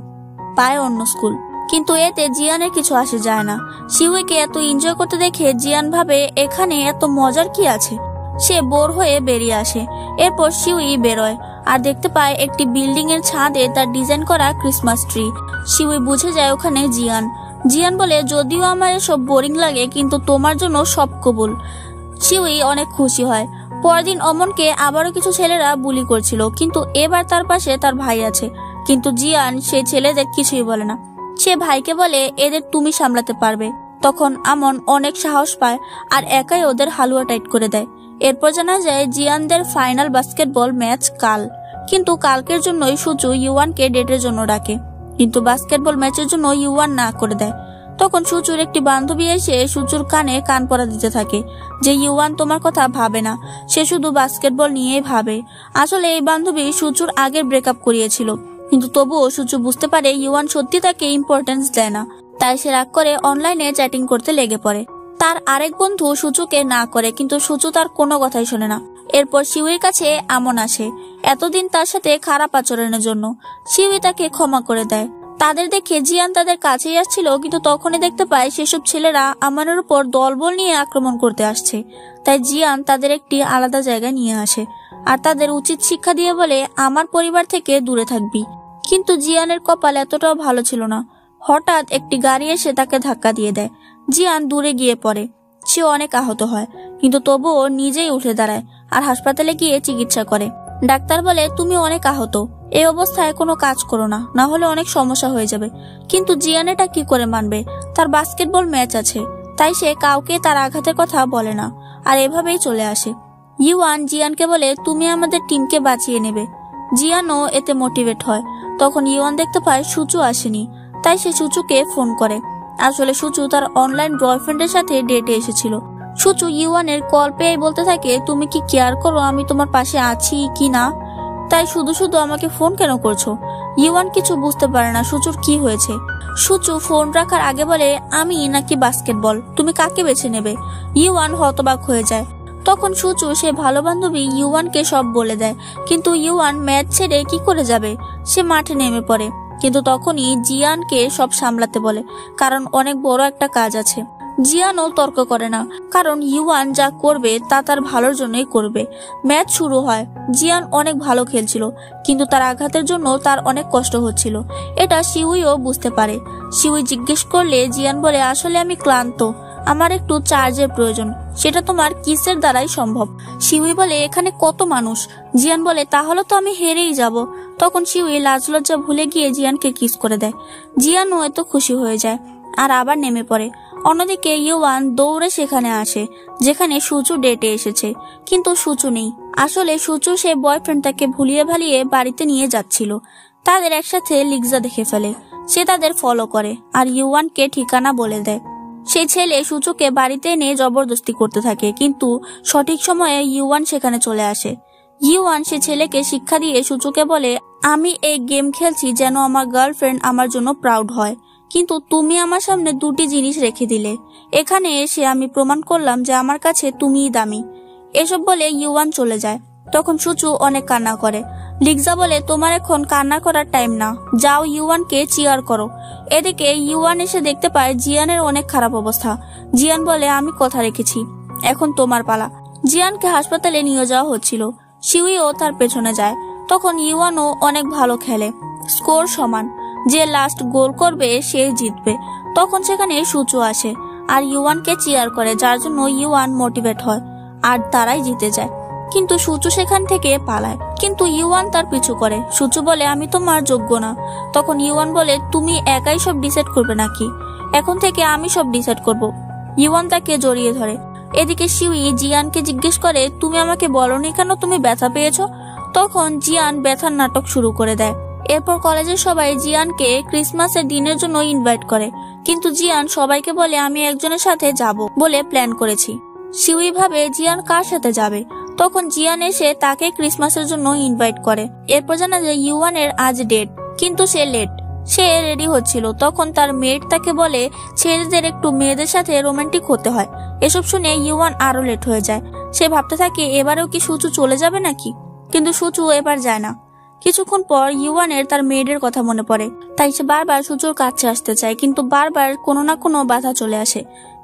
পায় অন্য স্কুল। কিন্তু এতে জিয়ানের কিছু আসে যায় না। শিউইকে এত এনজয় করতে দেখে জিয়ান ভাবে এখানে এত মজার কি আছে। সে বোর হয়ে বেরিয়ে আসে। এরপর শিউই বেরোয় আর দেখতে পায় একটি বিল্ডিং এর ছাদে তার ডিজাইন করা ক্রিসমাস ট্রি। শিউই বুঝে যায় ওখানে জিয়ান। জিয়ান বলে যদিও আমার এসব বোরিং লাগে, কিন্তু তোমার জন্য সব কবুল। শিউই অনেক খুশি হয়। পরদিন অমনকে আবারও কিছু ছেলেরা বুলি করছিল, কিন্তু এবার তার পাশে তার ভাই আছে। কিন্তু জিয়ান সেই ছেলেদের কিছুই বলে না। সে ভাইকে বলে এদের তুমি সামলাতে পারবে। তখন আমন অনেক সাহস পায় আর একাই ওদের হালুয়া টাইট করে দেয়। এরপর জানা যায় জিয়ানদের ফাইনাল বাস্কেটবল ম্যাচ কাল, কিন্তু কালকের জন্যই সুচু ইউয়ানকে ডেটের জন্য ডাকে, কিন্তু বাস্কেটবল ম্যাচের জন্য ইউয়ান না করে দেয়। তখন সুচুর একটি বান্ধবী এসে সুচুর কানে কান পরা দিতে থাকে যে ইউয়ান তোমার কথা ভাবে না, সে শুধু বাস্কেটবল নিয়েই ভাবে। আসলে এই বান্ধবী সুচুর আগের ব্রেকআপ করিয়েছিল, কিন্তু তবুও সুচু বুঝতে পারে ইউয়ান সত্যি তাকে ইম্পর্টেন্স দেয় না। তাই সে রাগ করে অনলাইনে চ্যাটিং করতে লেগে পড়ে। তার আরেক বন্ধু সুচুকে না করে, কিন্তু সুচু তার কোনো কথাই শোনে না। এরপর শিউইর কাছে আমন আসে এতদিন তার সাথে খারাপ আচরণের জন্য। শিউই তাকে ক্ষমা করে দেয়। তাদের দেখে জিয়ান তাদের কাছেই আসছিল, কিন্তু তখনই দেখতে পায় সেসব ছেলেরা আমানের উপর দলবল নিয়ে আক্রমণ করতে আসছে। তাই জিয়ান তাদের একটি আলাদা জায়গায় নিয়ে আসে আর তাদের উচিত শিক্ষা দিয়ে বলে, আমার পরিবার থেকে দূরে থাকবি। কিন্তু জিয়ানের কপাল এতটাও ভালো ছিল না। হঠাৎ একটি গাড়ি এসে তাকে ধাক্কা দিয়ে দেয়। জিয়ান দূরে গিয়ে পড়ে। সে অনেক আহত হয়, কিন্তু তবুও নিজেই উঠে দাঁড়ায় আর হাসপাতালে গিয়ে চিকিৎসা করে। ডাক্তার বলে, তুমি অনেক আহত, এই অবস্থায় কোনো কাজ করো না, না হলে অনেক সমস্যা হয়ে যাবে। কিন্তু জিয়ান এটা কি করে মানবে? তার বাস্কেটবল ম্যাচ আছে, তাই সে কাউকে তার আঘাতের কথা বলে না আর এভাবেই চলে আসে। ইউয়ান জিয়ানকে বলে, তুমি আমাদের টিমকে বাঁচিয়ে নেবে। জিয়ানও এতে মোটিভেট হয়। তখন ইউয়ান দেখতে পায় সুচু আসেনি, তাই সে সুচুকে ফোন করে। আসলে সুচু তার অনলাইন বয়ফ্রেন্ডের সাথে ডেটে এসেছিল। সুচু ইউয়ানের কল পেয়ে বলতে থাকে, তুমি কি কেয়ার করো আমি তোমার পাশে আছি কি না? তাই শুধু শুধু আমাকে ফোন কেন করছো? ইউয়ান কিছু বুঝতে পারে না সুচুর কি হয়েছে। সুচু ফোন রাখার আগে বলে, আমি নাকি বাস্কেটবল, তুমি কাকে বেছে নেবে? ইউয়ান হতবাক হয়ে যায়। তখন সুচু সে ভালো বান্ধবী ইউয়ানকে সব বলে দেয়, কিন্তু ইউয়ান ম্যাচ ছেড়ে কি করে যাবে? সে মাঠে নেমে পড়ে, কিন্তু তখনই জিয়ানকে সব সামলাতে বলে, কারণ অনেক বড় একটা কাজ আছে। জিয়ানও তর্ক করে না, কারণ ইউয়ান যা করবে তা তার ভালোর জন্যই করবে। ম্যাচ শুরু হয়। জিয়ান অনেক ভালো খেলছিল, কিন্তু তার আঘাতের জন্য তার অনেক কষ্ট হচ্ছিল। এটা শিউইও বুঝতে পারে। শিউই জিজ্ঞেস করলে জিয়ান বলে, আসলে আমি ক্লান্ত, আমার একটু চার্জের প্রয়োজন, সেটা তোমার কিসের দ্বারাই সম্ভব। শিউই বলে, এখানে কত মানুষ। জিয়ান বলে, তাহলে তো আমি হেরেই যাব। তখন শিউই লাজ লজ্জা ভুলে গিয়ে জিয়ানকে কিস করে দেয়। জিয়ানও এত খুশি হয়ে যায় আর আবার নেমে পড়ে। অন্যদিকে ইউয়ান দৌড়ে সেখানে আসে যেখানে সুচু ডেটে এসেছে, কিন্তু সুচু নেই। আসলে সুচু সে বয়ফ্রেন্ড তাকে ভুলিয়ে ভালিয়ে বাড়িতে নিয়ে যাচ্ছিল। তাদের একসাথে লিগজা দেখে ফেলে। সে তাদের ফলো করে আর ইউয়ানকে ঠিকানা বলে দেয়। সেই ছেলে সুচুকে বাড়িতে এনে জবরদস্তি করতে থাকে, কিন্তু সঠিক সময়ে ইউয়ান সেখানে চলে আসে। ইউয়ান সে ছেলেকে শিক্ষা দিয়ে সুচুকে বলে, আমি এই গেম খেলছি যেন আমার গার্লফ্রেন্ড আমার জন্য প্রাউড হয়, কিন্তু তুমি আমার সামনে দুটি জিনিস রেখে দিলে। এখানে এসে আমি প্রমাণ করলাম যে আমার কাছে তুমিই দামি। এসব বলে ইউয়ান চলে যায়। তখন সুচু অনেক কান্না করে। লিগজা বলে, তোমার এখন কান্না করার টাইম না, যাও ইউয়ানকে চিয়ার করো। এদিকে ইউয়ান এসে দেখতে পায় জিয়ানের অনেক খারাপ অবস্থা। জিয়ান বলে, আমি কথা রেখেছি, এখন তোমার পালা। জিয়ানকে হাসপাতালে নিয়ে যাওয়া হচ্ছিল। শিউইও তার পেছনে যায়। তখন ইউয়ানও অনেক ভালো খেলে। স্কোর সমান, যে লাস্ট গোল করবে সে জিতবে। তখন সেখানে সুচু আসে আর ইউয়ানকে চিয়ার করে, যার জন্য ইউয়ান মোটিভেট হয় আর তারাই জিতে যায়। কিন্তু সুচু সেখান থেকে পালায়, কিন্তু ইউয়ান তার পিছু করে। সুচু বলে, আমি তোমার যোগ্য না। তখন ইউয়ান বলে, তুমি একাই সব ডিসাইড করবে নাকি? এখন থেকে আমি সব ডিসাইড করব। ইউয়ান তাকে জড়িয়ে ধরে। এদিকে শিউই জিয়ানকে জিজ্ঞেস করে, তুমি আমাকে বলনি কেন তুমি ব্যথা পেয়েছো? তখন জিয়ান ব্যথার নাটক শুরু করে দেয়। এরপর কলেজের সবাই জিয়ানকে ক্রিসমাসের দিনের জন্য ইনভাইট করে, কিন্তু জিয়ান সবাইকে বলে, আমি একজনের সাথে যাব বলে প্ল্যান করেছি। শিউই ভাবে জিয়ান কার সাথে যাবে। তখন জিয়ান এসে তাকে ক্রিসমাসের জন্য ইনভাইট করে। এরপর জানা যায় ইউয়ানের আজ ডেট, কিন্তু সে লেট। সে রেডি হচ্ছিল, তখন তার মেট তাকে বলে ছেলেদের একটু মেয়েদের সাথে রোমান্টিক হতে হয়। এসব শুনে ইউয়ান আরো লেট হয়ে যায়। সে ভাবতে থাকে এবারেও কি সুচু চলে যাবে নাকি, কিন্তু সুচু এবার যায় না। কিছুক্ষণ পর ইউয়ানের তার মেয়েদের কথা মনে পড়ে, তাই সে বারবার সুচুর কাছে আসতে চায়, কিন্তু বারবার কোনো না কোনো বাধা চলে আসে।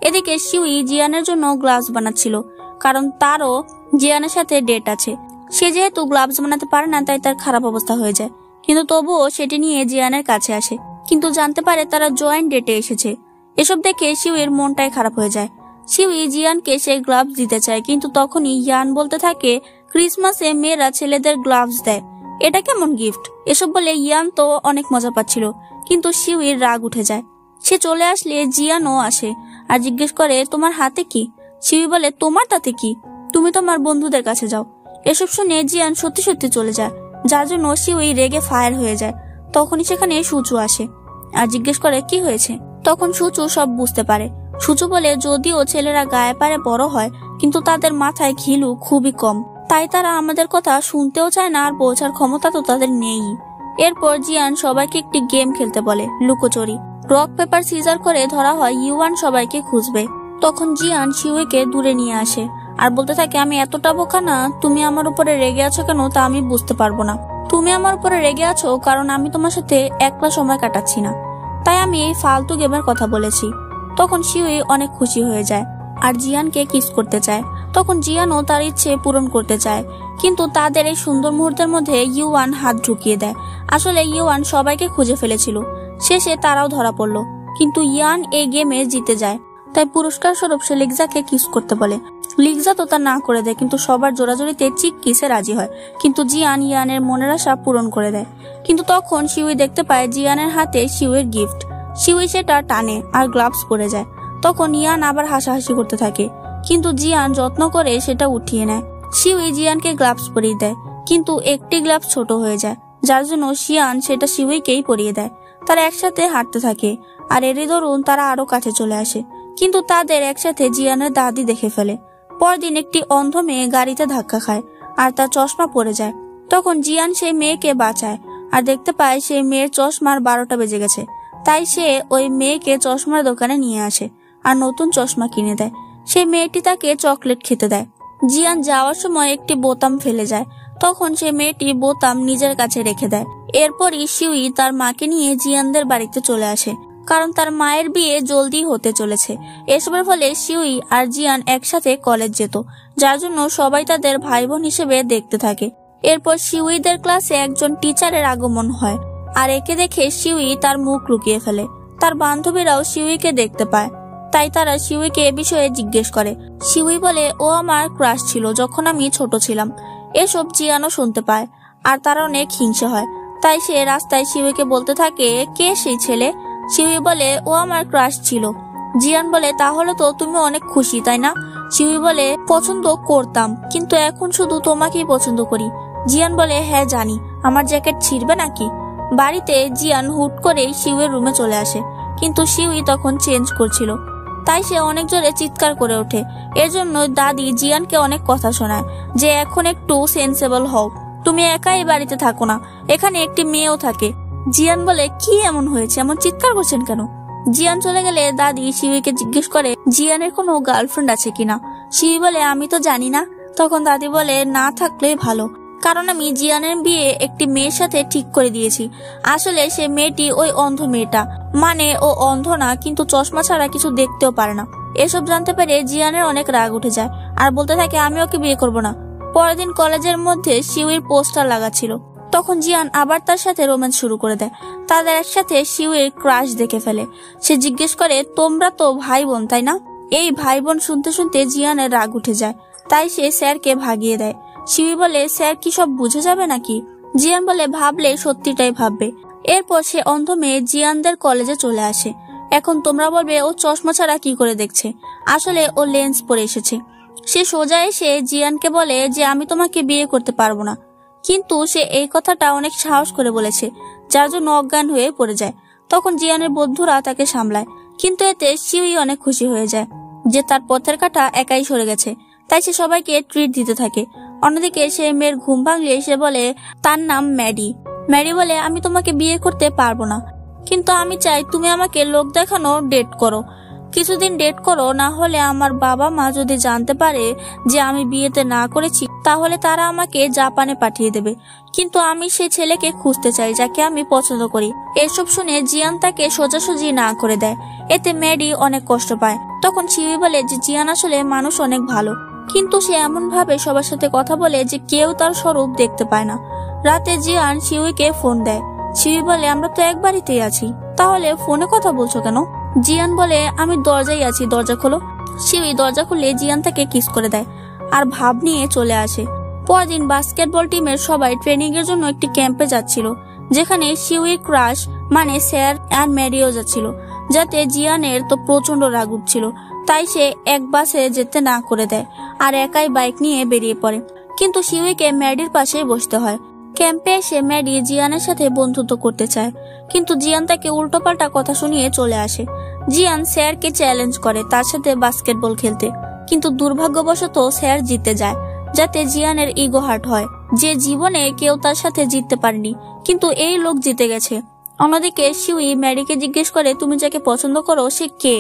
এদিকে শিউই জিয়ানের জন্য গ্লাভস বানাচ্ছিল, কারণ তারও জিয়ানের সাথে ডেট আছে। সে যেহেতু গ্লাভস বানাতে পারে না, তাই তার খারাপ অবস্থা হয়ে যায়, কিন্তু তবুও সেটি নিয়ে জিয়ানের কাছে আসে, কিন্তু জানতে পারে তারা জয়েন্ট ডেটে এসেছে। এসব দেখে শিউইর মনটাই খারাপ হয়ে যায়। শিউই জিয়ানকে সে গ্লাভস দিতে চায়, কিন্তু তখনই ইয়ান বলতে থাকে, ক্রিসমাসে মেয়েরা ছেলেদের গ্লাভস দেয়, এটা কেমন গিফট? এসব বলে ইয়ান তো অনেক মজা পাচ্ছিল, কিন্তু শিউইর রাগ উঠে যায়। সে চলে আসলে জিয়ানও আসে আর জিজ্ঞেস করে, তোমার হাতে কি? শিউই বলে, তোমার তাতে কি, তুমি তোমার বন্ধুদের কাছে যাও। এসব শুনে জিয়ান সত্যি সত্যি চলে যায়, যার জন্য শিউই রেগে ফায়ার হয়ে যায়। তখনই সেখানে সুচু আসে আর জিজ্ঞেস করে, কি হয়েছে? তখন সুচু সব বুঝতে পারে। সুচু বলে, যদিও ছেলেরা গায়ে পারে বড় হয়, কিন্তু তাদের মাথায় ঘিলু খুবই কম, তাই তারা আমাদের কথা শুনতেও চায় না, আর বোঝার ক্ষমতা তো তাদের নেই। এরপর জিয়ান সবাইকে একটি গেম খেলতে বলে, লুকোচুরি। রক পেপার সিজার করে ধরা হয় ইউয়ান সবাইকে খুঁজবে। তখন জিয়ান শিউইকে দূরে নিয়ে আসে আর বলতে থাকে, আমি এতটা বোকা না, তুমি আমার উপরে রেগে আছো কেন তা আমি বুঝতে পারবো না। তুমি আমার উপরে রেগে আছো কারণ আমি তোমার সাথে একলা সময় কাটাচ্ছি না, তাই আমি এই ফালতু গেমের কথা বলেছি। তখন শিউই অনেক খুশি হয়ে যায় আর জিয়ানকে কিস করতে চায়। তখন জিয়ানও তার ইচ্ছে পূরণ করতে চায়, কিন্তু তাদের এই সুন্দর মুহূর্তের মধ্যে ইউয়ান হাত ঢুকিয়ে দেয়। আসলে ইউয়ান সবাইকে খুঁজে ফেলেছিল, শেষে তারাও ধরা পড়লো, কিন্তু ইয়ান এই গেমে জিতে যায়। তাই পুরস্কার স্বরূপ সে লিগজাকে কিস করতে বলে। লিগজা তো তা না করে দেয়, কিন্তু সবার জোরাজোরিতে চিক কিসে রাজি হয়। কিন্তু জিয়ান ইয়ানের মনের আশা পূরণ করে দেয়। কিন্তু তখন শিউই দেখতে পায় জিয়ানের হাতে শিউয়ের গিফট। শিউই সেটা টানে আর গ্লাভস পরে যায়। তখন ইয়ান আবার হাসাহাসি করতে থাকে, কিন্তু জিয়ান যত্ন করে সেটা উঠিয়ে নেয়। শিউই জিয়ানকে গ্লাভস পরিয়ে দেয়, কিন্তু একটি গ্লাভস ছোট হয়ে যায়, যার জন্য শিয়ান সেটা শিউইকেই পরিয়ে দেয়। তারা একসাথে হাঁটতে থাকে আর এরই দরুন তারা আরো কাছে চলে আসে, কিন্তু তাদের একসাথে জিয়ানের দাদি দেখে ফেলে। পরদিন একটি অন্ধ মেয়ে গাড়িতে ধাক্কা খায় আর তার চশমা পড়ে যায়। তখন জিয়ান সেই মেয়েকে বাঁচায় আর দেখতে পায় সেই মেয়ের চশমার 12টা বেজে গেছে। তাই সে ওই মেয়েকে চশমার দোকানে নিয়ে আসে আর নতুন চশমা কিনে দেয়। সেই মেয়েটি তাকে চকলেট খেতে দেয়। জিয়ান যাওয়ার সময় একটি বোতাম ফেলে যায়, তখন সেই মেয়েটি বোতাম নিজের কাছে রেখে দেয়। এরপরই শিউই তার মাকে নিয়ে জিয়ানদের বাড়িতে চলে আসে, কারণ তার মায়ের বিয়ে জলদি হতে চলেছে। এসবের ফলে শিউই আর জিয়ান একসাথে কলেজ যেত, যার জন্য সবাই তাদের ভাই বোন হিসেবে দেখতে থাকে। এরপর শিউইদের ক্লাসে একজন টিচারের আগমন হয় আর একে দেখে শিউই তার মুখ লুকিয়ে ফেলে। তার বান্ধবীরাও শিউইকে দেখতে পায়, তাই তারা শিউইকে এ বিষয়ে জিজ্ঞেস করে। শিউই বলে, ও আমার ক্রাশ ছিল যখন আমি ছোট ছিলাম। এসব জিয়ানও শুনতে পায় আর তার অনেক হিংসা হয়, তাই সে রাস্তায় শিউইকে বলতে থাকে, কে সেই ছেলে? শিউই বলে, ও আমার ক্রাশ ছিল। জিয়ান বলে, তাহলে তো তুমি অনেক খুশি তাই না? শিউই বলে, পছন্দ করতাম, কিন্তু এখন শুধু তোমাকেই পছন্দ করি। জিয়ান বলে, হ্যাঁ জানি, আমার জ্যাকেট ছিঁড়বে নাকি? বাড়িতে জিয়ান হুট করেই শিউয়ের রুমে চলে আসে, কিন্তু শিউই তখন চেঞ্জ করছিল, তাই সে অনেক জোরে চিৎকার করে ওঠে। এর জন্য দাদি জিয়ানকে অনেক কথা শোনায় যে এখন একটু সেন্সেবল হও, তুমি একাই বাড়িতে থাকো না, এখানে একটি মেয়েও থাকে। জিয়ান বলে, কি এমন হয়েছে, এমন চিৎকার করছেন কেন? জিয়ান চলে গেলে দাদি শিউইকে জিজ্ঞেস করে জিয়ানের কোনো গার্লফ্রেন্ড আছে কিনা। শিউই বলে, আমি তো জানি না। তখন দাদি বলে, না থাকলেই ভালো, কারণ আমি জিয়ানের বিয়ে একটি মেয়ের সাথে ঠিক করে দিয়েছি। আসলে সে মেয়েটি ওই অন্ধ মেয়েটা, মানে ও অন্ধ না, কিন্তু চশমা ছাড়া কিছু দেখতেও পারে না। এসব জানতে পেরে জিয়ানের অনেক রাগ উঠে যায় আর বলতে থাকে, আমি ওকে বিয়ে করবো না। পরের দিন কলেজের মধ্যে শিউইর পোস্টার লাগা ছিল। তখন জিয়ান আবার তার সাথে রোম্যান্স শুরু করে দেয়। তাদের একসাথে শিউইর ক্রাশ দেখে ফেলে। সে জিজ্ঞেস করে, তোমরা তো ভাই বোন তাই না? এই ভাই বোন শুনতে শুনতে জিয়ানের রাগ উঠে যায়, তাই সে স্যারকে ভাগিয়ে দেয়। শিউই বলে, স্যার কি সব বুঝে যাবে নাকি? জিয়ান বলে, ভাবলে সত্যিটাই ভাববে। এরপর সে অন্ধ মেয়ে জিয়ানদের কলেজে চলে আসে। এখন তোমরা বলবে, ও চশমা ছাড়া কি করে দেখছে? আসলে ও লেন্স পরে এসেছে। সে সোজা এসে জিয়ানকে বলে যে আমি তোমাকে বিয়ে করতে পারবো না, কিন্তু সে এই কথাটা অনেক সাহস করে বলেছে, যার জন্য অজ্ঞান হয়ে পড়ে যায়। তখন জিয়ানের বন্ধুরা তাকে সামলায়, কিন্তু এতে শিউই অনেক খুশি হয়ে যায় যে তার পথের কাঁটা একাই সরে গেছে, তাই সে সবাইকে ট্রিট দিতে থাকে। অন্যদিকে সে মেয়ের ঘুম ভাঙলে সে বলে তার নাম ম্যাডি। ম্যাডি বলে, আমি তোমাকে বিয়ে করতে পারবো না, কিন্তু আমি চাই তুমি আমাকে লোক দেখানো ডেট করো, কিছুদিন ডেট করো, না হলে আমার বাবা মা যদি জানতে পারে যে আমি বিয়েতে না করেছি তাহলে তারা আমাকে জাপানে পাঠিয়ে দেবে। কিন্তু আমি সেই ছেলেকে খুঁজতে চাই যাকে আমি পছন্দ করি। এসব শুনে জিয়ান তাকে সোজাসুজি না করে দেয়, এতে ম্যাডি অনেক কষ্ট পায়। তখন শিউই বলে যে জিয়ান আসলে মানুষ অনেক ভালো, কিন্তু সে এমন ভাবে সবার সাথে কথা বলে যে কেউ তার স্বরূপ দেখতে পায় না। রাতে জিয়ান শিউইকে ফোন দেয়। শিউই বলে, আমরা তো এক বাড়িতেই আছি, তাহলে ফোনে কথা বলছো কেন? জিয়ান বলে, আমি দরজায় আছি, দরজা খোলো। শিউই দরজা খুলে জিয়ান তাকে কিস করে দেয় আর ভাব নিয়ে চলে আসে। পরদিন বাস্কেটবল টিমের সবাই ট্রেনিং এর জন্য একটি ক্যাম্পে যাচ্ছিল, যেখানে শিউইর ক্রাশ মানে স্যার আর ম্যাডিও যাচ্ছিল। যাতে জিয়ানের তো প্রচন্ড রাগ উঠছিল, তাই সে এক বাসে যেতে না করে দেয় আর একাই বাইক নিয়ে বেরিয়ে পড়ে। কিন্তু শিউইকে ম্যাডির পাশেই বসতে হয়। ক্যাম্পে এসে ম্যাডি জিয়ানের সাথে বন্ধুত্ব করতে চায়, কিন্তু জিয়ান তাকে উল্টোপাল্টা কথা শুনিয়ে চলে আসে। জিয়ান স্যারকে চ্যালেঞ্জ করে তার সাথে বাস্কেটবল খেলতে, কিন্তু দুর্ভাগ্যবশত স্যার জিতে যায়, যাতে জিয়ানের ইগো হার্ট হয় যে জীবনে কেউ তার সাথে জিততে পারেনি, কিন্তু এই লোক জিতে গেছে। অন্যদিকে শিউই ম্যাডিকে জিজ্ঞেস করে, তুমি যাকে পছন্দ করো সে কে?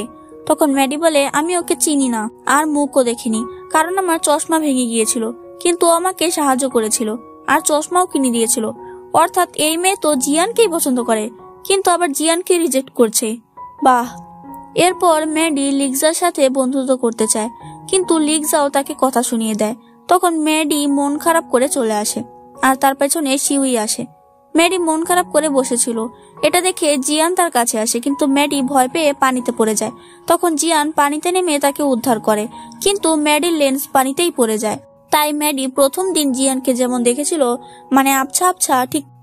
তখন ম্যাডি বলে, আমি ওকে চিনি না আর মুখও দেখিনি, কারণ আমার চশমা ভেঙে গিয়েছিল, কিন্তু ও আমাকে সাহায্য করেছিল আর চশমাও কিনে দিয়েছিল। অর্থাৎ এই মেয়ে তো জিয়ানকেই পছন্দ করে, কিন্তু আবার জিয়ানকে রিজেক্ট করছে। বাহ। এরপর ম্যাডি লিগজার সাথে বন্ধুত্ব করতে চায়, কিন্তু লিগজাও তাকে কথা শুনিয়ে দেয়। তখন ম্যাডি মন খারাপ করে চলে আসে আর তার পেছনে শিউই আসে। ম্যাডি মন খারাপ করে বসেছিল, এটা দেখে জিয়ান তার কাছে আসে, কিন্তু ম্যাডি ভয় পেয়ে পানিতে পড়ে যায়। তখন জিয়ান পানিতে নেমে তাকে উদ্ধার করে, কিন্তু ম্যাডির লেন্স পানিতেই পড়ে যায়। তাই ম্যাডি প্রথম দিন জিয়ানকে যেমন দেখেছিল, মানে আবছা আবছা,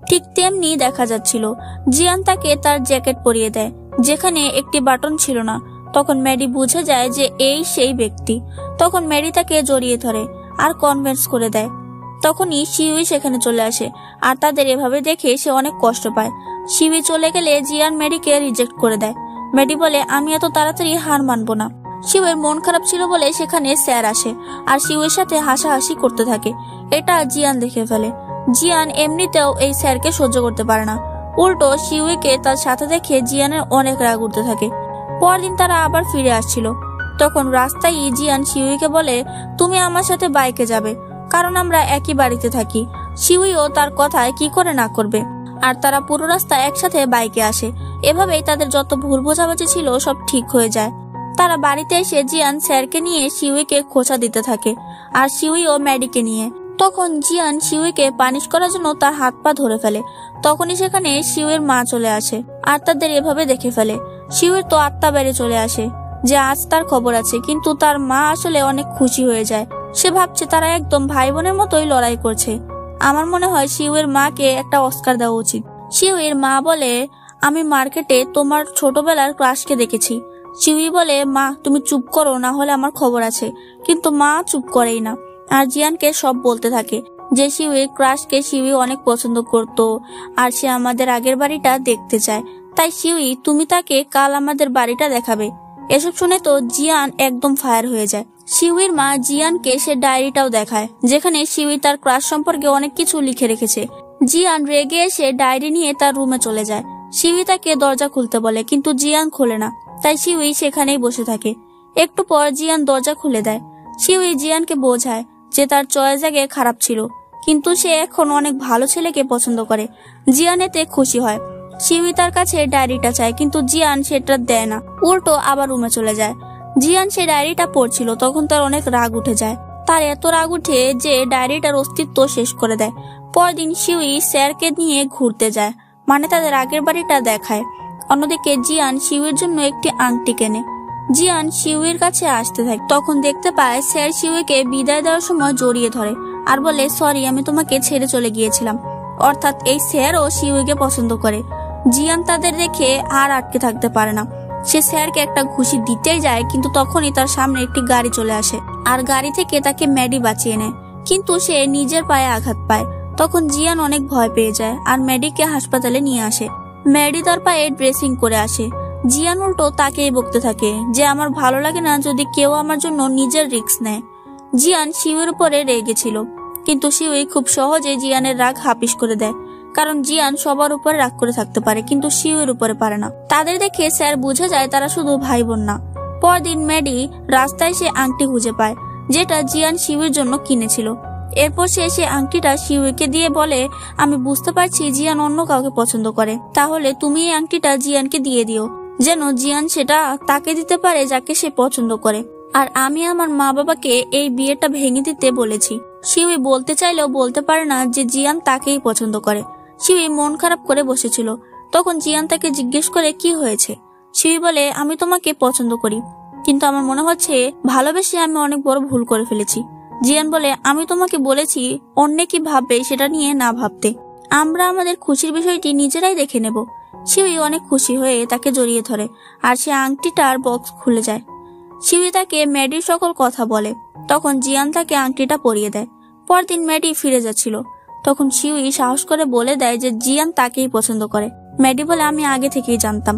ঠিক তেমনি দেখা যাচ্ছিল। জিয়ান তাকে তার জ্যাকেট পরিয়ে দেয়, যেখানে একটি বাটন ছিল না। তখন ম্যাডি বুঝে যায় যে এই সেই ব্যক্তি। তখন ম্যাডি তাকে জড়িয়ে ধরে আর কনভিন্স করে দেয়। তখনই শিউই সেখানে চলে আসে, আর তাদের এভাবে দেখে সে অনেক কষ্ট পায়। শিউই চলে গেলে জিয়ান ম্যাডিকে রিজেক্ট করে দেয়। ম্যাডি বলে, আমি এত তাড়াতাড়ি হার মানবো না। শিউয়ের মন খারাপ ছিল বলে সেখানে স্যার আসে আর শিউয়ের সাথে হাসাহাসি করতে থাকে। এটা জিয়ান দেখে ফেলে। জিয়ান এমনিতেও এই স্যারকে সহ্য করতে পারে না, উল্টো শিউইকে তার সাথে দেখে জিয়ানের অনেক রাগ উঠতে থাকে। পরদিন তারা আবার ফিরে আসছিল। তখন রাস্তায় জিয়ান শিউইকে বলে, তুমি আমার সাথে বাইকে যাবে, কারণ আমরা একই বাড়িতে থাকি। শিউইও তার কথায় কি করে না করবে। আর তারা পুরো রাস্তা একসাথে বাইকে আসে। এভাবেই তাদের যত ভুল বোঝাবুঝি ছিল সব ঠিক হয়ে যায়। তারা বাড়িতে এসে জিয়ান স্যারকে নিয়ে শিউইকে খোঁচা দিতে থাকে, আর শিউইও ম্যাডিকে নিয়ে। তখন জিয়ান শিউইকে পানিশ করার জন্য তার হাত পা ধরে ফেলে। তখনই সেখানে শিউয়ের মা চলে আসে আর তাদের এভাবে দেখে ফেলে। শিউয়ের তো আত্মা বেড়ে চলে আসে যে আজ তার খবর আছে, কিন্তু তার মা আসলে অনেক খুশি হয়ে যায়। সে ভাবছে তারা একদম ভাই বোনের মতোই লড়াই করছে। আমার মনে হয় শিউয়ের মাকে একটা অস্কার দেওয়া উচিত। শিউয়ের মা বলে, আমি মার্কেটে তোমার ছোটবেলার ক্রাশকে দেখেছি। শিউই বলে, মা তুমি চুপ করো, না হলে আমার খবর আছে। কিন্তু মা চুপ করেই না, আর জিয়ানকে সব বলতে থাকে যে শিউয়ের ক্রাশকে শিউই অনেক পছন্দ করত, আর সে আমাদের আগের বাড়িটা দেখতে চায়। তাই শিউই, তুমি তাকে কাল আমাদের বাড়িটা দেখাবে। এসব শুনে তো জিয়ান একদম ফায়ার হয়ে যায়। শিউইর মা জিয়ানকে সে ডায়েরিটাও দেখায়, যেখানে শিউই তার ক্রাশ সম্পর্কে অনেক কিছু লিখে রেখেছে। জিয়ান রেগে এসে ডায়েরি নিয়ে তার রুমে চলে যায়। শিউই তাকে দরজা খুলতে বলে, কিন্তু জিয়ান খোলে না। তাই শিউই সেখানেই বসে থাকে। একটু পর জিয়ান দরজা খুলে দেয়। শিউই জিয়ানকে বোঝায় যে তার চয়েস আগে খারাপ ছিল, কিন্তু সে এখন অনেক ভালো ছেলেকে পছন্দ করে। জিয়ান এতে খুশি হয়। শিউই তার কাছে ডায়েরিটা চায়, কিন্তু জিয়ান সেটা দেয় না, উল্টো আবার রুমে চলে যায়। জিয়ান সে ডায়েরিটা পড়ছিল, তখন তার অনেক রাগ উঠে যায়। তার এত রাগ উঠে যে ডায়েরিটার অস্তিত্ব শেষ করে দেয়। পরদিন শিউই স্যারকে নিয়ে ঘুরতে যায়, মানে তাদের আগের বাড়িটা দেখায়। অন্যদিকে জিয়ান শিউয়ের জন্য একটি আংটি কেনে। জিয়ান শিউয়ের কাছে আসতে থাকে, তখন দেখতে পায় স্যার শিউইকে বিদায় দেওয়ার সময় জড়িয়ে ধরে আর বলে, সরি, আমি তোমাকে ছেড়ে চলে গিয়েছিলাম। অর্থাৎ এই স্যারও শিউইকে পছন্দ করে। জিয়ান তাদের দেখে আর আটকে থাকতে পারে না। সে স্যারকে একটা ঘুষি দিতেই যায়, কিন্তু তখনই তার সামনে একটি গাড়ি চলে আসে আর গাড়ি থেকে তাকে ম্যাডি বাঁচিয়ে নেয়, কিন্তু সে নিজের পায়ে আঘাত পায়। তখন জিয়ান অনেক ভয় পেয়ে যায় আর ম্যাডিকে হাসপাতালে নিয়ে আসে। ম্যাডি তার পায়ে ড্রেসিং করে আসে। জিয়ান উল্টো তাকেই বকতে থাকে যে আমার ভালো লাগে না যদি কেউ আমার জন্য নিজের রিস্ক নেয়। জিয়ান শিউয়ের উপরে রেগেছিল, কিন্তু শিউই খুব সহজে জিয়ানের রাগ হাপিস করে দেয়, কারণ জিয়ান সবার উপরে রাগ করে থাকতে পারে, কিন্তু শিউয়ের উপরে পারে না। তাদের দেখে স্যার বুঝে যায় তারা শুধু ভাই বোন না। পরদিন ম্যাডি রাস্তায় সে আংটি খুঁজে পায়, যেটা জিয়ান শিউয়ের জন্য কিনেছিল। এরপর সে আংটিটা শিউইকে দিয়ে বলে, আমি বুঝতে পারছি জিয়ান অন্য কাউকে পছন্দ করে, তাহলে তুমি এই আংটিটা জিয়ানকে দিয়ে দিও, যেন জিয়ান সেটা তাকে দিতে পারে যাকে সে পছন্দ করে। আর আমি আমার মা বাবাকে এই বিয়েটা ভেঙে দিতে বলেছি। শিউই বলতে চাইলেও বলতে পারে না যে জিয়ান তাকেই পছন্দ করে। শিউই মন খারাপ করে বসেছিল। তখন জিয়ান তাকে জিজ্ঞেস করে, কি হয়েছে? শিউই বলে, আমি তোমাকে পছন্দ করি, কিন্তু আমার মনে হচ্ছে ভালোবেসে আমি অনেক বড় ভুল করে ফেলেছি। জিয়ান বলে, আমি তোমাকে বলেছি অন্য কি ভাববে সেটা নিয়ে না ভাবতে। আমরা আমাদের খুশির বিষয়টি নিজেরাই দেখে নেব। শিউই অনেক খুশি হয়ে তাকে জড়িয়ে ধরে আর সে আংটিটার বক্স খুলে যায়। শিউই তাকে ম্যাডির সকল কথা বলে। তখন জিয়ান তাকে আংটিটা পরিয়ে দেয়। পরদিন ম্যাডি ফিরে যাচ্ছিল, তখন শিউই সাহস করে বলে দেয় যে জিয়ান তাকেই পছন্দ করে। ম্যাডি বলে, আমি আগে থেকেই জানতাম।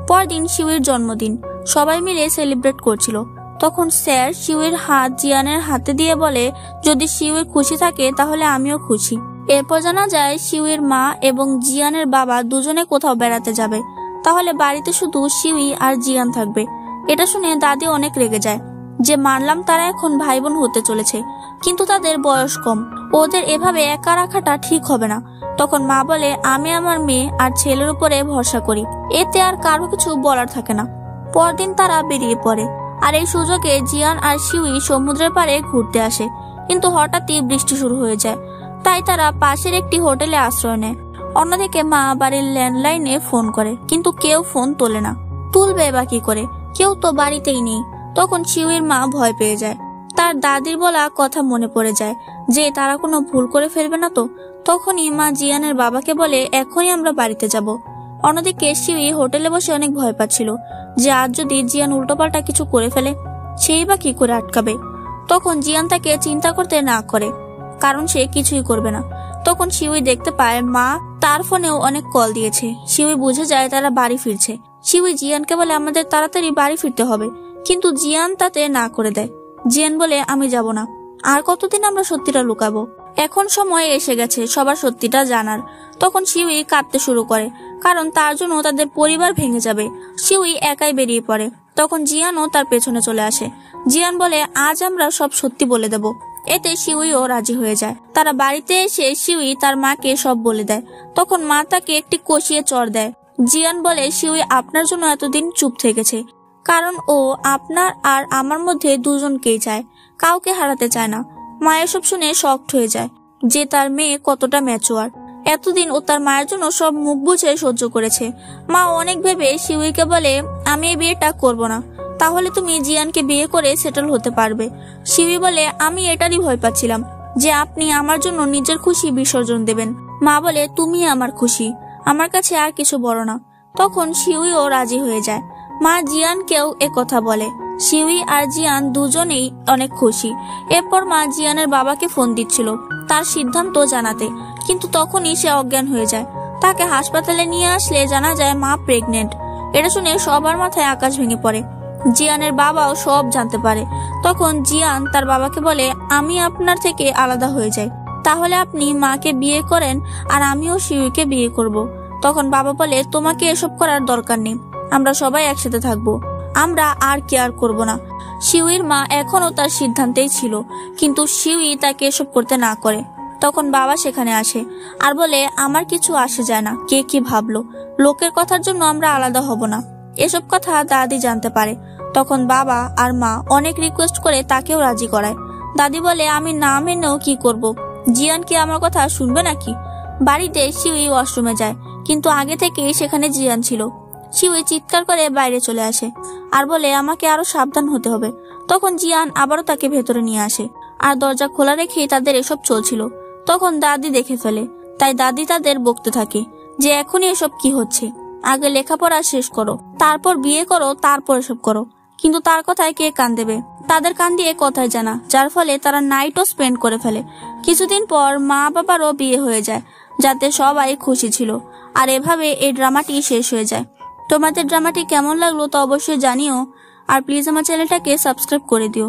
পরদিন শিউইর জন্মদিন, সবাই মিলে সেলিব্রেট করছিল। তখন স্যার শিউইর হাত জিয়ানের হাতে দিয়ে বলে, যদি শিউই খুশি থাকে তাহলে আমিও খুশি। এরপর জানা যায় শিউইর মা এবং জিয়ানের বাবা দুজনে কোথাও বেড়াতে যাবে। তাহলে বাড়িতে শুধু শিউই আর জিয়ান থাকবে। এটা শুনে দাদি অনেক রেগে যায় যে মানলাম তারা এখন ভাই বোন হতে চলেছে, কিন্তু তাদের বয়স কম, ওদের এভাবে একা রাখাটা ঠিক হবে না। তখন মা বলে আমি আমার মেয়ে আর ছেলের উপরে ভরসা করি, এতে আর কারো কিছু বলার থাকে না। পরদিন তারা বেরিয়ে পড়ে আর এই সুযোগে জিয়ান আর শিউই সমুদ্রের পাড়ে ঘুরতে আসে। কিন্তু হঠাৎই বৃষ্টি শুরু হয়ে যায়, তাই তারা পাশের একটি হোটেলে আশ্রয় নেয়। অন্যদিকে মা বাড়ির ল্যান্ডলাইনে ফোন করে, কিন্তু কেউ ফোন তোলে না। তুলবে বা কি করে, কেউ তো বাড়িতেই নেই। তখন শিউইর মা ভয় পেয়ে যায়, তার দাদির বলা কথা মনে পড়ে যায় যে তারা কোনো ভুল করে ফেলবে না তো। তখনই মা জিয়ানের বাবাকে বলে এখনই আমরা বাড়িতে যাব। অন্যদিকে শিউই হোটেলে বসে অনেক ভয় পাচ্ছিল যে আজ যদি জিয়ান উল্টোপাল্টা কিছু করে ফেলে, সেই বা কি করে আটকাবে। তখন জিয়ান তাকে চিন্তা করতে না করে, কারণ সে কিছুই করবে না। তখন শিউই দেখতে পায় মা তার ফোনেও অনেক কল দিয়েছে। শিউই বুঝে যায় তারা বাড়ি ফিরছে। শিউই জিয়ানকে বলে আমাদের তাড়াতাড়ি বাড়ি ফিরতে হবে, কিন্তু জিয়ান তাতে না করে দেয়। জিয়ান বলে আমি যাব না, আর কতদিন আমরা সত্যিটা লুকাবো, এখন সময় এসে গেছে সবার সত্যিটা জানার। তখন শিউই কাঁদতে শুরু করে, কারণ তার জন্য তাদের পরিবার ভেঙে যাবে। শিউই একাই বেরিয়ে পড়ে। তখন জিয়ানও তার পেছনে চলে আসে। জিয়ান বলে আজ আমরা সব সত্যি বলে দেব। এতে শিউইও রাজি হয়ে যায়। তারা বাড়িতে এসে শিউই তার মাকে সব বলে দেয়। তখন মা তাকে একটি কষিয়ে চড় দেয়। জিয়ান বলে শিউই আপনার জন্য এতদিন চুপ থেকেছে, কারণ ও আপনার আর আমার মধ্যে দুজনকেই চায়, কাউকে হারাতে চায় না। মা এসব শুনে শকড হয়ে যায় যে তার মেয়ে কতটা ম্যাচুয়ার। এতদিন ও তার মায়ের জন্য সব মুখ বুঝে সহ্য করেছে। মা অনেক ভেবে শিউইকে বলে আমি এই বিয়েটা করব না, তাহলে তুমি জিয়ানকে বিয়ে করে সেটেল হতে পারবে। শিউই বলে আমি এটারই ভয় পাচ্ছিলাম যে আপনি আমার জন্য নিজের খুশি বিসর্জন দেবেন। মা বলে তুমি আমার খুশি, আমার কাছে আর কিছু বড় না। তখন শিউইও রাজি হয়ে যায়। মা জিয়ানকেও কথা বলে। শিউই আর জিয়ান দুজনেই অনেক খুশি। এরপর মা জিয়ানের বাবাকে ফোন দিচ্ছিল তার সিদ্ধান্ত জানাতে, কিন্তু তখনই সে অজ্ঞান হয়ে যায়। তাকে হাসপাতালে নিয়ে আসলে জানা যায় মা প্রেগনেন্ট। এটা শুনে সবার মাথায় আকাশ ভেঙে পড়ে। জিয়ানের বাবাও সব জানতে পারে। তখন জিয়ান তার বাবাকে বলে আমি আপনার থেকে আলাদা হয়ে যাই, তাহলে আপনি মাকে বিয়ে করেন আর আমিও শিউইকে বিয়ে করব। তখন বাবা বলে তোমাকে এসব করার দরকার নেই, আমরা সবাই একসাথে থাকবো, আমরা আর কেয়ার করব না। শিউইর মা এখনো তার সিদ্ধান্তেই ছিল, কিন্তু শিউই তাকে এসব করতে না করে। তখন বাবা সেখানে আসে আর বলে আমার কিছু আসে যায় না কে কি ভাবলো, লোকের কথার জন্য আমরা আলাদা হব না। এসব কথা দাদি জানতে পারে। তখন বাবা আর মা অনেক রিকোয়েস্ট করে তাকেও রাজি করায়। দাদি বলে আমি না মেনেও কি করব, জিয়ান কি আমার কথা শুনবে নাকি। বাড়িতে শিউই ওয়াশরুমে যায়, কিন্তু আগে থেকেই সেখানে জিয়ান ছিল। শিউই চিৎকার করে বাইরে চলে আসে আর বলে আমাকে আরো সাবধান হতে হবে। তখন জিয়ান আবারও তাকে ভেতরে নিয়ে আসে আর দরজা খোলা রেখেই তাদের এসব চলছিল। তখন দাদি দেখে ফেলে, তাই দাদি তাদের বকতে থাকে যে এখনই এসব কি হচ্ছে, আগে লেখাপড়া শেষ করো, তারপর বিয়ে করো, তারপর এসব করো। কিন্তু তার কথায় কে কান দেবে, তাদের কান দিয়ে কথাই জানা, যার ফলে তারা নাইটও স্পেন্ড করে ফেলে। কিছুদিন পর মা বাবারও বিয়ে হয়ে যায়, যাতে সবাই খুশি ছিল। আর এভাবে এই ড্রামাটি শেষ হয়ে যায়। তোমাদের ড্রামাটি কেমন লাগলো তা অবশ্যই জানিও, আর প্লিজ আমার চ্যানেলটাকে সাবস্ক্রাইব করে দিও।